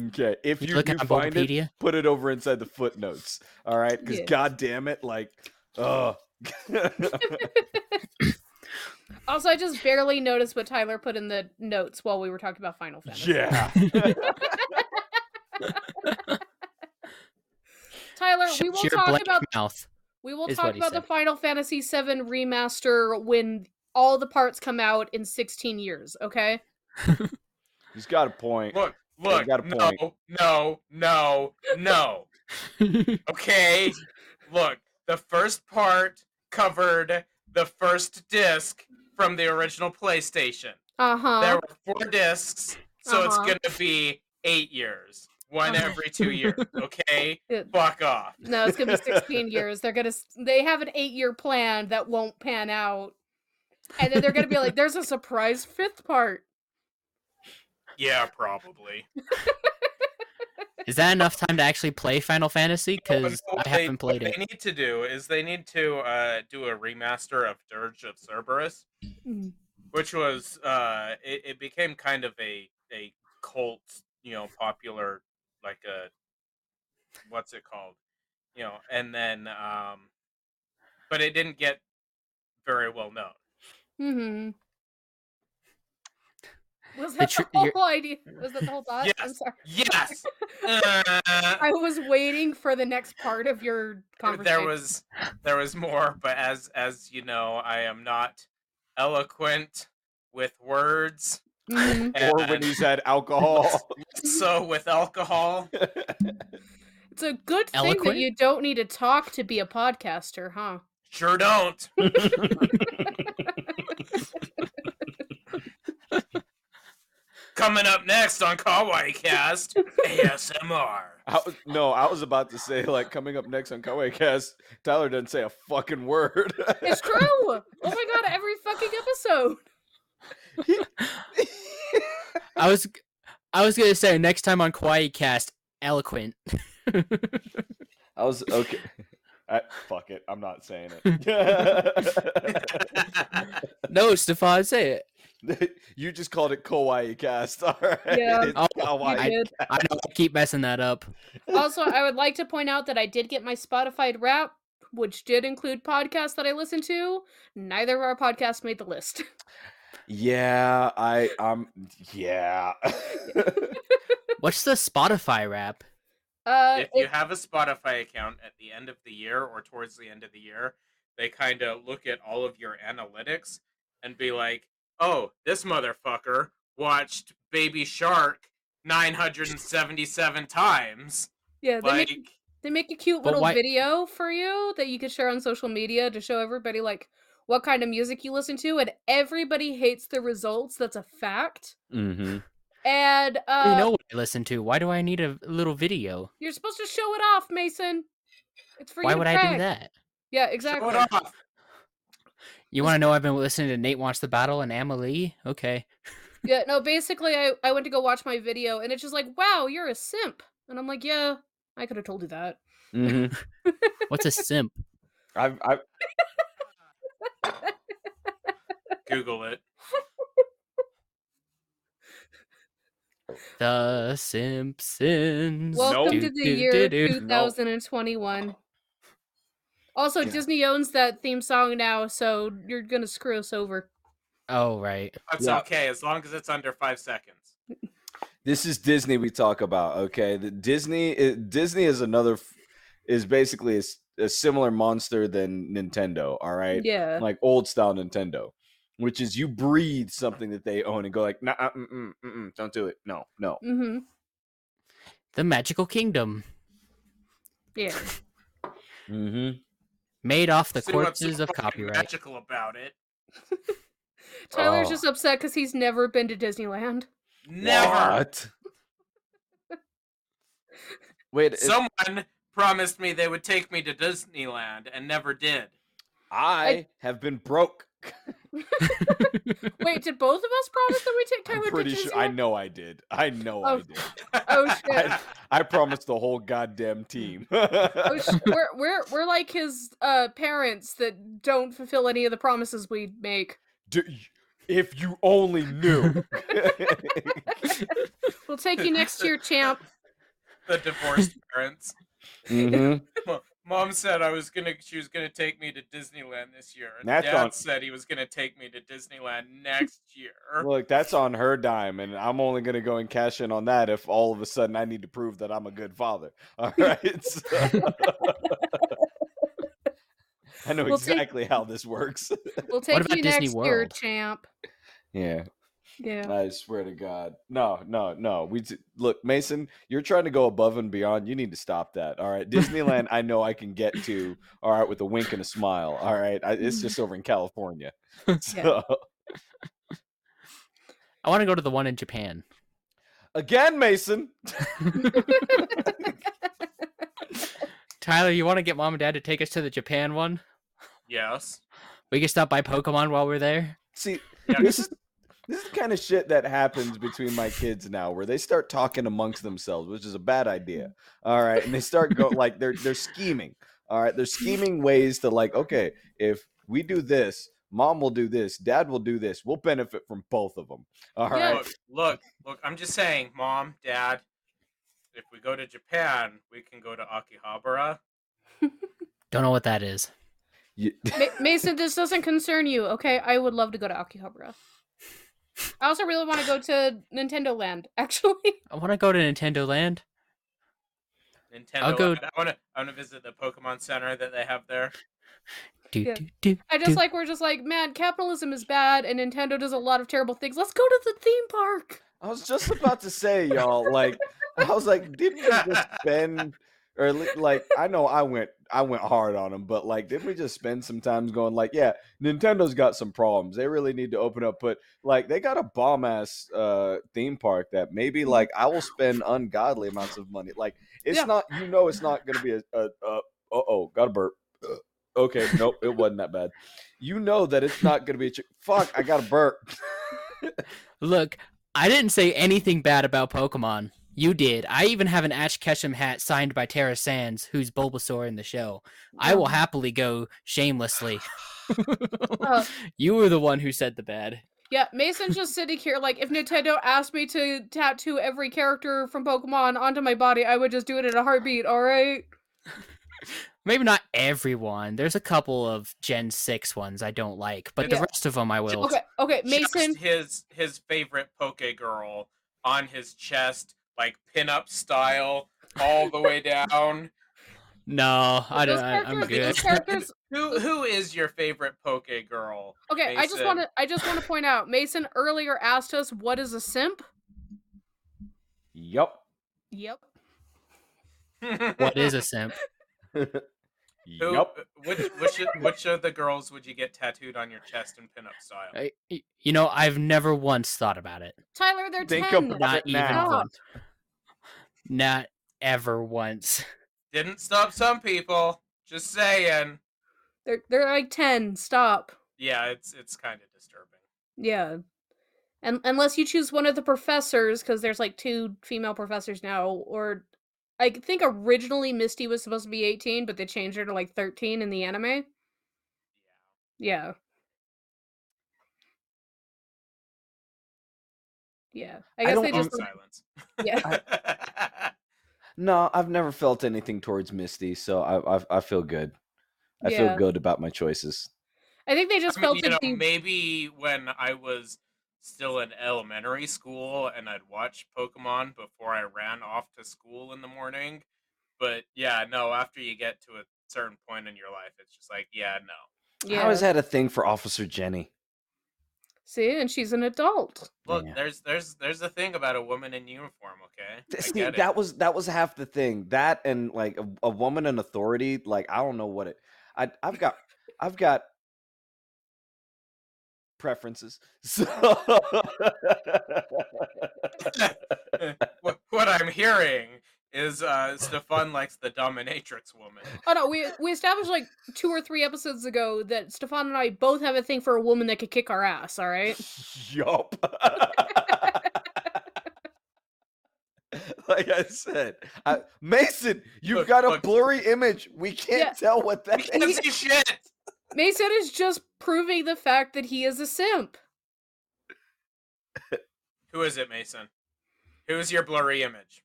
Okay, if you looking at find it, Bulbapedia? put it over inside the footnotes. All right, because Yeah. god damn it, like, Also, I just barely noticed what Tyler put in the notes while we were talking about Final Fantasy. yeah. Tyler, Shut we will your talk blank about mouth. we will is talk what he about the said. Final Fantasy VII remaster when all the parts come out in 16 years, okay? He's got a point. Look, got a point. no. Okay, look, the first part covered the first disc from the original PlayStation. Uh-huh. There were 4 discs, so it's Uh-huh. gonna be 8 years. One every 2 years, okay? It- Fuck off. No, it's gonna be 16 years. They have an 8-year plan that won't pan out. And then they're gonna be like, there's a surprise 5th part. Yeah, probably. Is that enough time to actually play Final Fantasy? Because I haven't played what it. they need to do is they need to do a remaster of Dirge of Cerberus, which was it became kind of a cult, popular, like a, what's it called, and then but it didn't get very well known. Mm-hmm. Was that the whole idea? Was that the whole thought? Yes. I'm sorry. Yes. I was waiting for the next part of your conversation. There was more, but as you know, I am not eloquent with words. Mhm. Or when he's had alcohol. So with alcohol. It's a good thing Eloquent? that you don't need to talk to be a podcaster, huh? Sure don't. Coming up next on Kawaii Cast, ASMR. I was about to say, like, coming up next on Kawaii Cast, Tyler doesn't say a fucking word. It's true. Oh my god, every fucking episode. I was gonna say next time on Kawaii Cast, eloquent. I was okay. Fuck it. I'm not saying it. No, Stefan, say it. You just called it Kawaii Cast. All right. Yeah. It's Oh, Kawaii you did. I know I keep messing that up. Also, I would like to point out that I did get my Spotify rap, which did include podcasts that I listened to. Neither of our podcasts made the list. Yeah, yeah. What's the Spotify rap? If you have a Spotify account at the end of the year or towards the end of the year, they kind of look at all of your analytics and be like, oh, this motherfucker watched Baby Shark 977 times. Yeah, they make a cute But little why- video for you that you could share on social media to show everybody like what kind of music you listen to, and everybody hates the results. That's a fact. Mm-hmm. And You know what I listen to. Why do I need a little video? you're supposed to show it off, Mason. It's for Why you to would I do brag. that? Yeah, Show exactly. it off. You want to know I've been listening to Nate Wants the Battle and Amelie? Okay. Yeah, no, basically I went to go watch my video and it's just like, wow, you're a simp. And I'm like, yeah, I could have told you that. Mm-hmm. What's a simp? I've Google it. The Simpsons. Welcome to the year Do-do-do-do. 2021. Also, Yeah. Disney owns that theme song now, so you're gonna screw us over. Oh, right. That's Yeah. okay, as long as it's under 5 seconds. This is Disney we talk about, okay? Disney is basically a similar monster than Nintendo, all right? Yeah. Like old style Nintendo, which is you breathe something that they own and go like, nah, don't do it. No. Mm-hmm. The Magical Kingdom. Yeah. Mm-hmm. Made off the See what's corpses so of fucking copyright. magical about it. Tyler's Oh. just upset because he's never been to Disneyland. Never. What? Wait, Someone promised me they would take me to Disneyland and never did. I have been broke. Wait, did both of us promise that we take Tyler I'm to pretty Disneyland? sure. I know I did. I know I Oh. did. Oh shit. I promised the whole goddamn team. We're like his parents that don't fulfill any of the promises we make. If you only knew. We'll take you next year, champ. The divorced parents. Mm-hmm. Mom said she was gonna take me to Disneyland this year, and That's Dad on- said he was gonna take me to Disneyland next year. Look, that's on her dime, and I'm only gonna go and cash in on that if all of a sudden I need to prove that I'm a good father. All right. So- I know exactly how this works. We'll take about you Disney next year, World? champ. Yeah. Yeah. I swear to God. No. Look, Mason, you're trying to go above and beyond. You need to stop that. All right. Disneyland, I know I can get to, all right, with a wink and a smile. All right. It's just over in California. So, I want to go to the one in Japan. again, Mason. Tyler, you want to get Mom and Dad to take us to the Japan one? Yes. We can stop by Pokemon while we're there. See, Yeah. this is the kind of shit that happens between my kids now, where they start talking amongst themselves, which is a bad idea. All right, and they start go like they're scheming. All right, they're scheming ways to like, okay, if we do this, Mom will do this, Dad will do this. We'll benefit from both of them. All Yeah. right. Look. I'm just saying, Mom, Dad. If we go to Japan, we can go to Akihabara. Don't know what that is. Mason, this doesn't concern you, okay? I would love to go to Akihabara. I also really want to go to Nintendo Land, actually. I want to go to Nintendo Land. Nintendo. I'll go- I want to visit the Pokemon Center that they have there. Yeah. We're just like, man, capitalism is bad and Nintendo does a lot of terrible things. Let's go to the theme park. I was just about to say, y'all, like, I was like, didn't we just spend, or like, I know I went I went hard on them, but like, didn't we just spend some time going like, yeah, Nintendo's got some problems. They really need to open up. But like, they got a bomb ass theme park that maybe like I will spend ungodly amounts of money. Like, it's not, it's not going to be got a burp. Okay, nope, it wasn't that bad. You know that it's not going to be fuck. I got a burp. Look, I didn't say anything bad about Pokemon. You did. I even have an Ash Ketchum hat signed by Tara Sands, who's Bulbasaur in the show. I will happily go shamelessly. You were the one who said the bad. Yeah, Mason's just sitting here like, if Nintendo asked me to tattoo every character from Pokemon onto my body, I would just do it in a heartbeat, alright? Maybe not everyone. There's a couple of Gen 6 ones I don't like, but the rest of them I will. Okay, Mason. Just his favorite Poke Girl on his chest, like pinup style, all the way down. No, I'm good. Who is your favorite Poke Girl? Okay, Mason? I just want to point out, Mason earlier asked us, what is a simp? Yep. What is a simp? Yep. Which of the girls would you get tattooed on your chest in pinup style? I've never once thought about it. Tyler, they're 10. Not even once. Not ever once. Didn't stop some people. Just saying. They're like 10. Stop. Yeah, it's kind of disturbing. Yeah. And unless you choose one of the professors, because there's like 2 female professors now, or I think originally Misty was supposed to be 18, but they changed her to like 13 in the anime. Yeah. Yeah. I guess they just silence. Yeah. No, I've never felt anything towards Misty, so I feel good. I feel good about my choices. I think they just felt that maybe when I was still in elementary school and I'd watch Pokemon before I ran off to school in the morning. But yeah, no, after you get to a certain point in your life, it's just like, yeah, no. Yeah. I always had a thing for Officer Jenny. See, and she's an adult. Look, there's a thing about a woman in uniform, okay? See, that was half the thing. That and like a woman in authority, like I don't know what it. I've got preferences. So what I'm hearing is Stefan likes the dominatrix woman. Oh no, we established like 2 or 3 episodes ago that Stefan and I both have a thing for a woman that could kick our ass, alright? Yup. Like I said, Mason, you've got a blurry image. We can't tell what that is. We can't see shit. Mason is just proving the fact that he is a simp. Who is it, Mason? Who's your blurry image?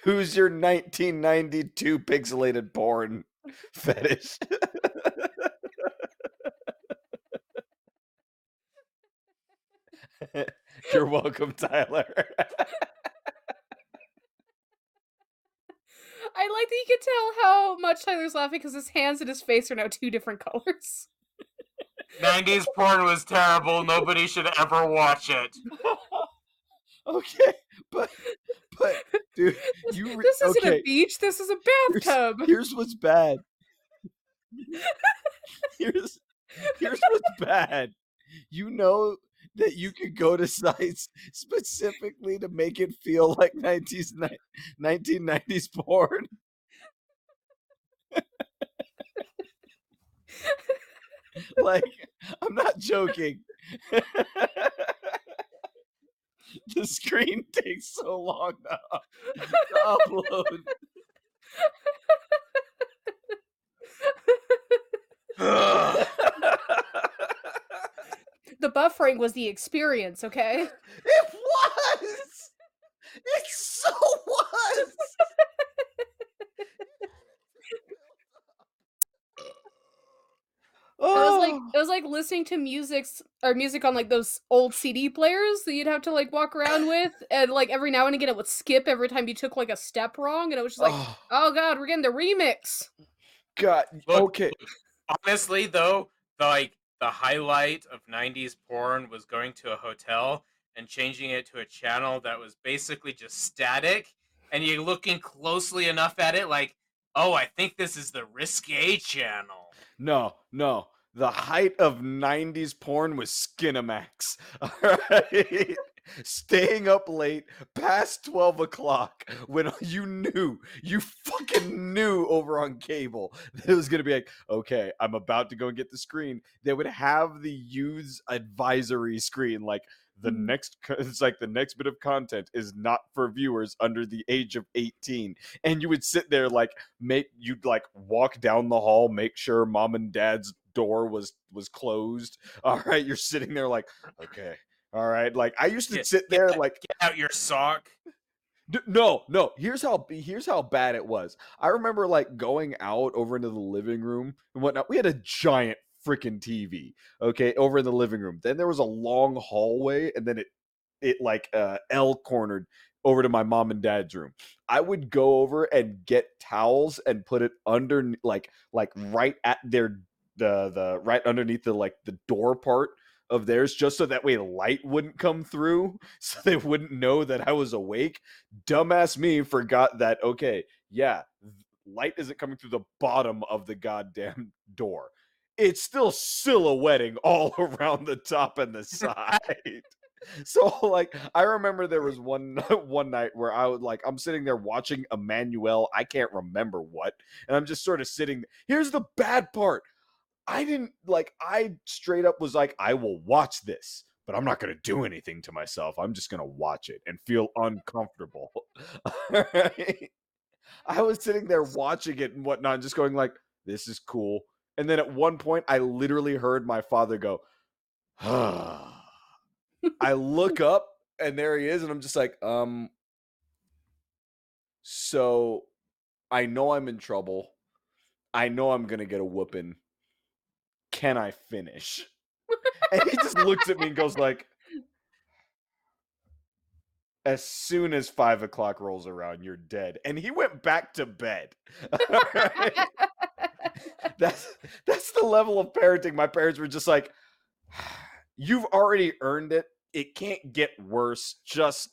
Who's your 1992 pixelated porn fetish? You're welcome, Tyler. I like that you can tell how much Tyler's laughing because his hands and his face are now 2 different colors. 90s porn was terrible. Nobody should ever watch it. Okay, but dude, this isn't a beach. This is a bathtub. Here's what's bad. Here's what's bad. You know that you could go to sites specifically to make it feel like 1990s porn. Like, I'm not joking. The screen takes so long now to upload. The buffering was the experience, okay? It was! It so was! It was like listening to music on like those old CD players that you'd have to like walk around with, and like every now and again it would skip every time you took like a step wrong, and it was just like, oh god, we're getting the remix. God, okay. Honestly, though, the highlight of 90s porn was going to a hotel and changing it to a channel that was basically just static, and you're looking closely enough at it, like, Oh, I think this is the Risque channel. No. The height of 90s porn was Skinamax. All right. Staying up late past 12 o'clock when you fucking knew over on cable that it was going to be like, okay, I'm about to go and get the screen. They would have the youth's advisory screen, like, it's like the next bit of content is not for viewers under the age of 18. And you would sit there like, you'd like walk down the hall, make sure mom and dad's door was closed. All right, you're sitting there like, okay, all right. Like I used to sit there like, get out your sock. No. Here's how bad it was. I remember like going out over into the living room and whatnot. We had a giant freaking TV, okay, over in the living room. Then there was a long hallway, and then it like L cornered over to my mom and dad's room. I would go over and get towels and put it under like right at their the right underneath the like the door part of theirs, just so that way light wouldn't come through, so they wouldn't know that I was awake. Dumbass me forgot that, okay, yeah, light isn't coming through the bottom of the goddamn door. It's still silhouetting all around the top and the side. So like I remember there was one night where I'm sitting there watching Emmanuel, I can't remember what, and I'm just sort of sitting. Here's the bad part. I straight up was like, I will watch this, but I'm not going to do anything to myself. I'm just going to watch it and feel uncomfortable. Right? I was sitting there watching it and whatnot, just going like, this is cool. And then at one point, I literally heard my father go, I look up and there he is. And I'm just like, so I know I'm in trouble. I know I'm going to get a whooping. Can I finish? And he just looks at me and goes like, as soon as 5 o'clock rolls around, you're dead. And he went back to bed. Right? That's the level of parenting. My parents were just like, you've already earned it. It can't get worse. Just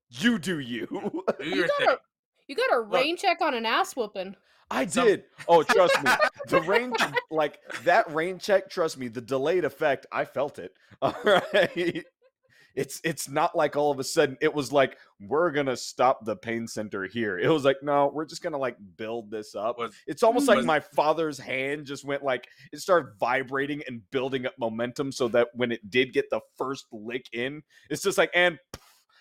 you do you. Do your thing. You got a rain check on an ass whooping. I did. Oh, trust me. The rain, like that rain check, trust me, the delayed effect, I felt it. All right. It's not like all of a sudden it was like, we're going to stop the pain center here. It was like, no, we're just going to like build this up. It's almost like my father's hand just went like, it started vibrating and building up momentum so that when it did get the first lick in, it's just like, and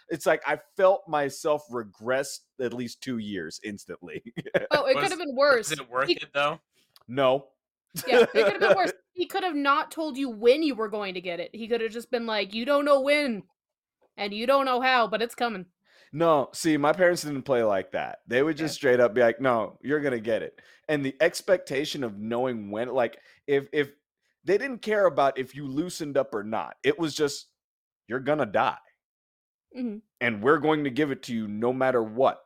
it's like I felt myself regress at least 2 years instantly. Oh, it could have been worse. Was it worth it though? No. Yeah, it could have been worse. He could have not told you when you were going to get it. He could have just been like, you don't know when, and you don't know how, but it's coming. No, see, my parents didn't play like that. They would just straight up be like, no, you're going to get it. And the expectation of knowing when, like, if they didn't care about if you loosened up or not, it was just, you're going to die. Mm-hmm. And we're going to give it to you no matter what.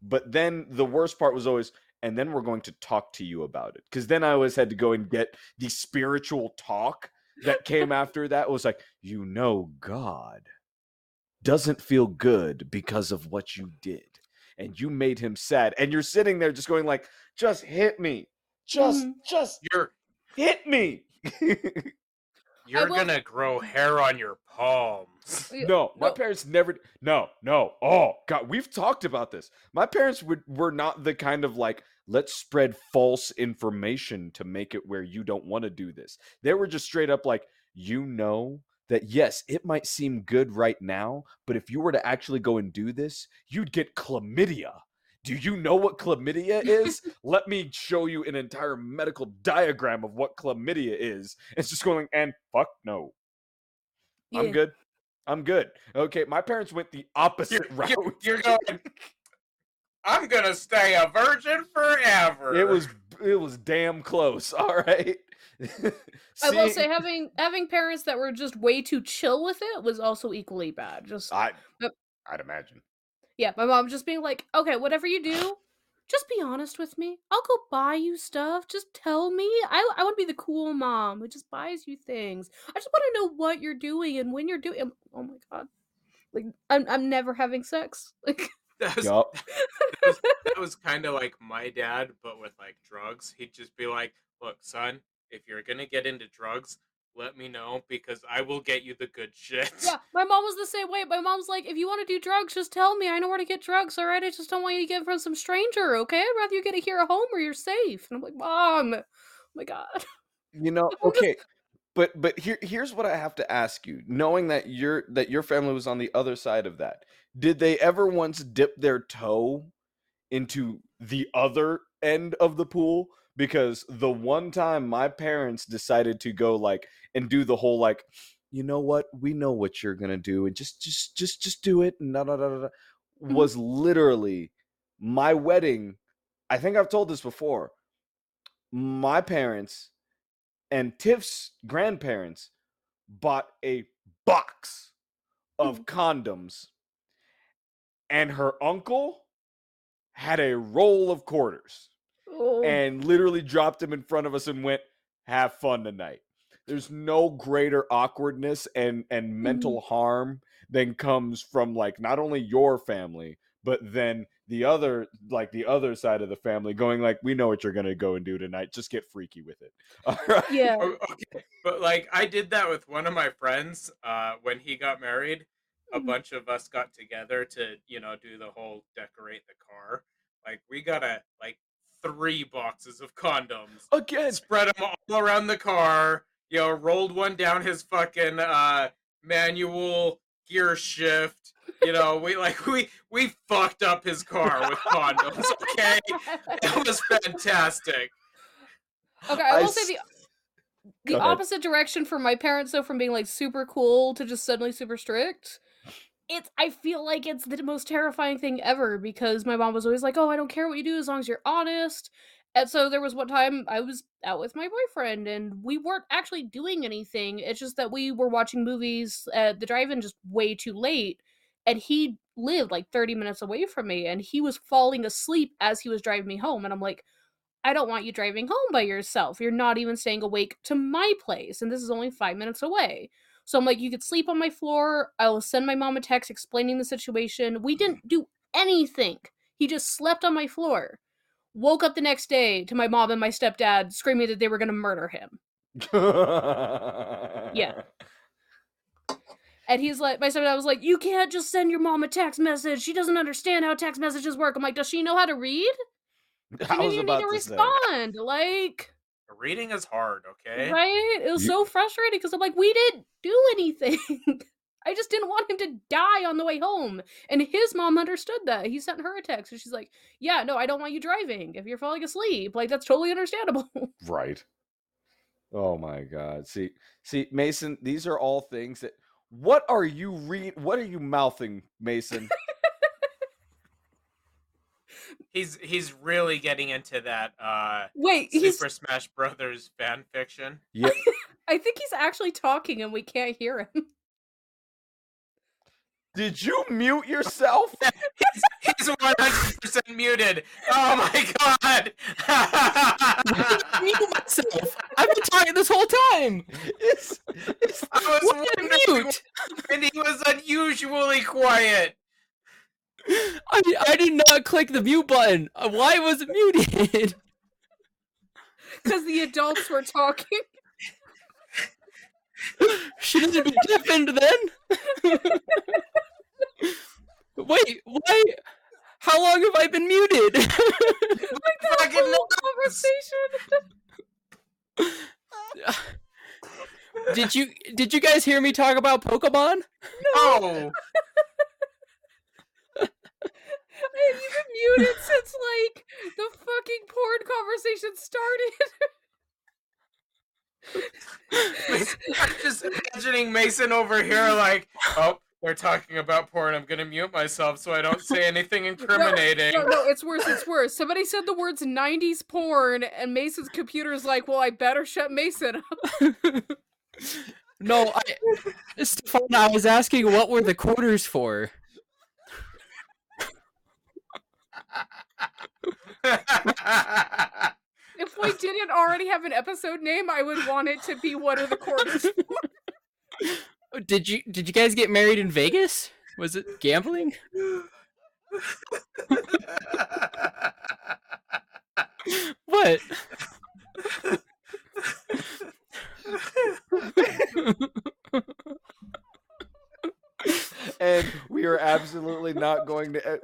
But then the worst part was always, and then we're going to talk to you about it. Because then I always had to go and get the spiritual talk that came after that. It was like, God doesn't feel good because of what you did. And you made him sad. And you're sitting there just going like, just hit me. Just hit me. You're gonna grow hair on your palms. No, my parents never. No. Oh God, we've talked about this. My parents were not the kind of like, let's spread false information to make it where you don't want to do this. They were just straight up like, that yes, it might seem good right now, but if you were to actually go and do this, you'd get chlamydia. Do you know what chlamydia is? Let me show you an entire medical diagram of what chlamydia is. It's just going, and fuck no. Yeah. I'm good. Okay, my parents went the opposite route. You're going, I'm gonna stay a virgin forever. It was damn close. All right. I will say having parents that were just way too chill with it was also equally bad. I'd imagine. Yeah, my mom just being like, okay, whatever you do, just be honest with me. I'll go buy you stuff. Just tell me. I want to be the cool mom who just buys you things. I just want to know what you're doing and when you're doing. Oh my God. Like, I'm never having sex. Like, That was, Yup. that was kind of like my dad, but with like drugs. He'd just be like, "Look, son, if you're gonna get into drugs, let me know because I will get you the good shit." Yeah, my mom was the same way. My mom's like, if you want to do drugs, just tell me. I know where to get drugs, all right? I just don't want you to get it from some stranger, okay? I'd rather you get it here at home where you're safe. And I'm like, Mom, oh my God. I'm just, Okay, but here's what I have to ask you. Knowing that your family was on the other side of that, did they ever once dip their toe into the other end of the pool? Because the one time my parents decided to go like and do the whole like, you know what, we know what you're gonna do, and just do it, and Mhm. was literally my wedding. I think I've told this before. My parents and Tiff's grandparents bought a box of condoms, and her uncle had a roll of quarters oh. and literally dropped them in front of us and went, "Have fun tonight." There's no greater awkwardness and Mhm. mental harm than comes from like not only your family, but then the other side of the family going like, "We know what you're gonna go and do tonight. Just get freaky with it." All right. Yeah. Okay, but like I did that with one of my friends when he got married. A Mhm. bunch of us got together to, do the whole decorate the car. Like we got like 3 boxes of condoms, Again. spread them all around the car, rolled one down his fucking manual gear shift. We fucked up his car with condoms, okay? It was fantastic. Okay, I I will say s- the Go ahead. opposite direction for my parents, though, from being like super cool to just suddenly super strict. I feel like it's the most terrifying thing ever because my mom was always like, "Oh, I don't care what you do as long as you're honest." And so there was one time I was out with my boyfriend and we weren't actually doing anything. It's just that we were watching movies at the drive-in just way too late. And he lived like 30 minutes away from me and he was falling asleep as he was driving me home. And I'm like, I don't want you driving home by yourself. You're not even staying awake to my place, and this is only 5 minutes away. So I'm like, you could sleep on my floor. I will send my mom a text explaining the situation. We didn't do anything. He just slept on my floor. Woke up the next day to my mom and my stepdad screaming that they were going to murder him. Yeah. And he's like, my stepdad was like, you can't just send your mom a text message. She doesn't understand how text messages work. I'm like, does she know how to read? She I didn't was even need to about to say. respond. Like, Reading is hard, okay? right? It was You so frustrating because I'm like, we didn't do anything. I just didn't want him to die on the way home. And his mom understood that. He sent her a text and she's like, yeah, no, I don't want you driving if you're falling asleep. Like, that's totally understandable. right. Oh my God. See, Mason, these are all things that what are you mouthing, Mason? He's really getting into that Wait, Super Smash Brothers fan fiction. Yeah. I think he's actually talking and we can't hear him. Did you mute yourself? He's 100% muted. Oh my god! Mute myself. I've been talking this whole time. It's I was What did I wondering, mute? and he was unusually quiet. I did not click the mute button. Why was it muted? Because the adults were talking. Shouldn't it be deafened then? Wait, why? How long have I been muted? Like that Fucking whole knows. conversation. Did you guys hear me talk about Pokemon? No. You've been muted since like the fucking porn conversation started. I'm just imagining Mason over here like, oh, they're talking about porn. I'm gonna mute myself so I don't say anything incriminating. No, it's worse, it's worse. Somebody said the words 90s porn, and Mason's computer's like, well, I better shut Mason up. No, Stefan, I was asking what were the quarters for. If we didn't already have an episode name, I would want it to be What Are the Quarters For? Did you guys get married in Vegas? Was it gambling? What? And we are absolutely not going to.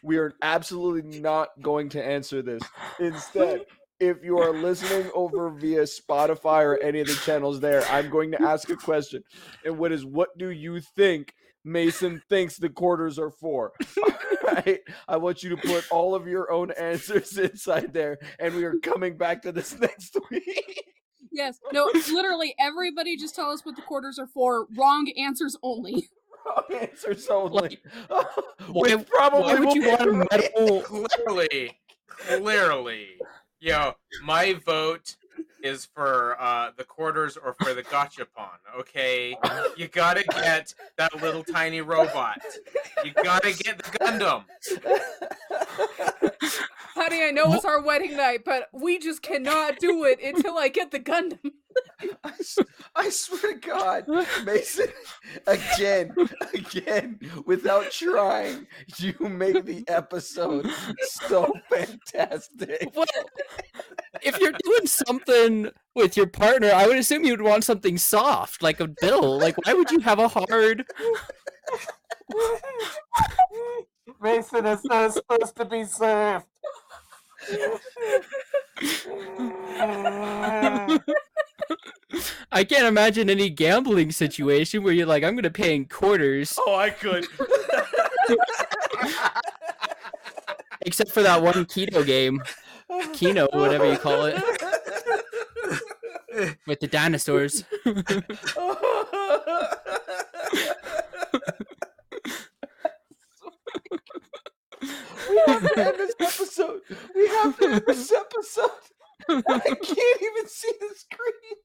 We are absolutely not going to answer this. Instead, if you are listening over via Spotify or any of the channels there, I'm going to ask a question. And what do you think Mason thinks the quarters are for? Right? I want you to put all of your own answers inside there, and we are coming back to this next week. Yes. No, literally everybody just tell us what the quarters are for. Wrong answers only. Wrong answers only. Why would you want a medical? Clearly. Yo, my vote is for the quarters or for the gachapon, okay? You gotta get that little tiny robot. You gotta get the Gundam. Honey, I know it's our wedding night, but we just cannot do it until I get the Gundam. I swear to God, Mason, again, without trying, you make the episode so fantastic. Well, if you're doing something with your partner, I would assume you'd want something soft, like a bill. Like, why would you have a hard? Mason, it's not supposed to be soft. I can't imagine any gambling situation where you're like, I'm gonna pay in quarters. Oh, I could. Except for that one Keno game. Keno, whatever you call it. With the dinosaurs. We have to end this episode. I can't even see the screen.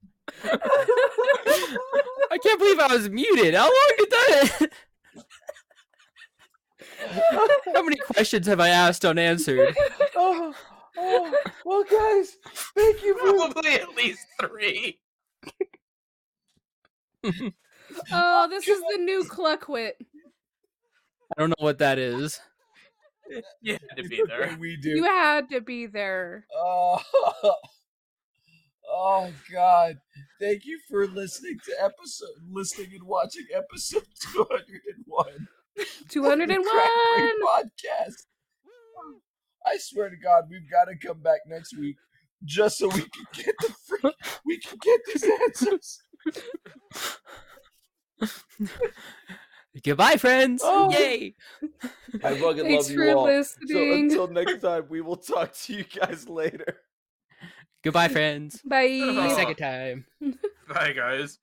I can't believe I was muted. How long did that? How many questions have I asked unanswered? Oh, well, guys, thank you for Probably at least 3. Oh, this is the new Cluckwit. I don't know what that is. You had to be there. We do. You had to be there. Oh, oh God! Thank you for listening and watching episode 201. 201. Podcast. I swear to God, we've got to come back next week just so we can get these answers. Goodbye, friends. Oh. Yay. I fucking Thanks love for you all. listening. So until next time, we will talk to you guys later. Goodbye, friends. Bye. See you Oh. second time. Bye, guys.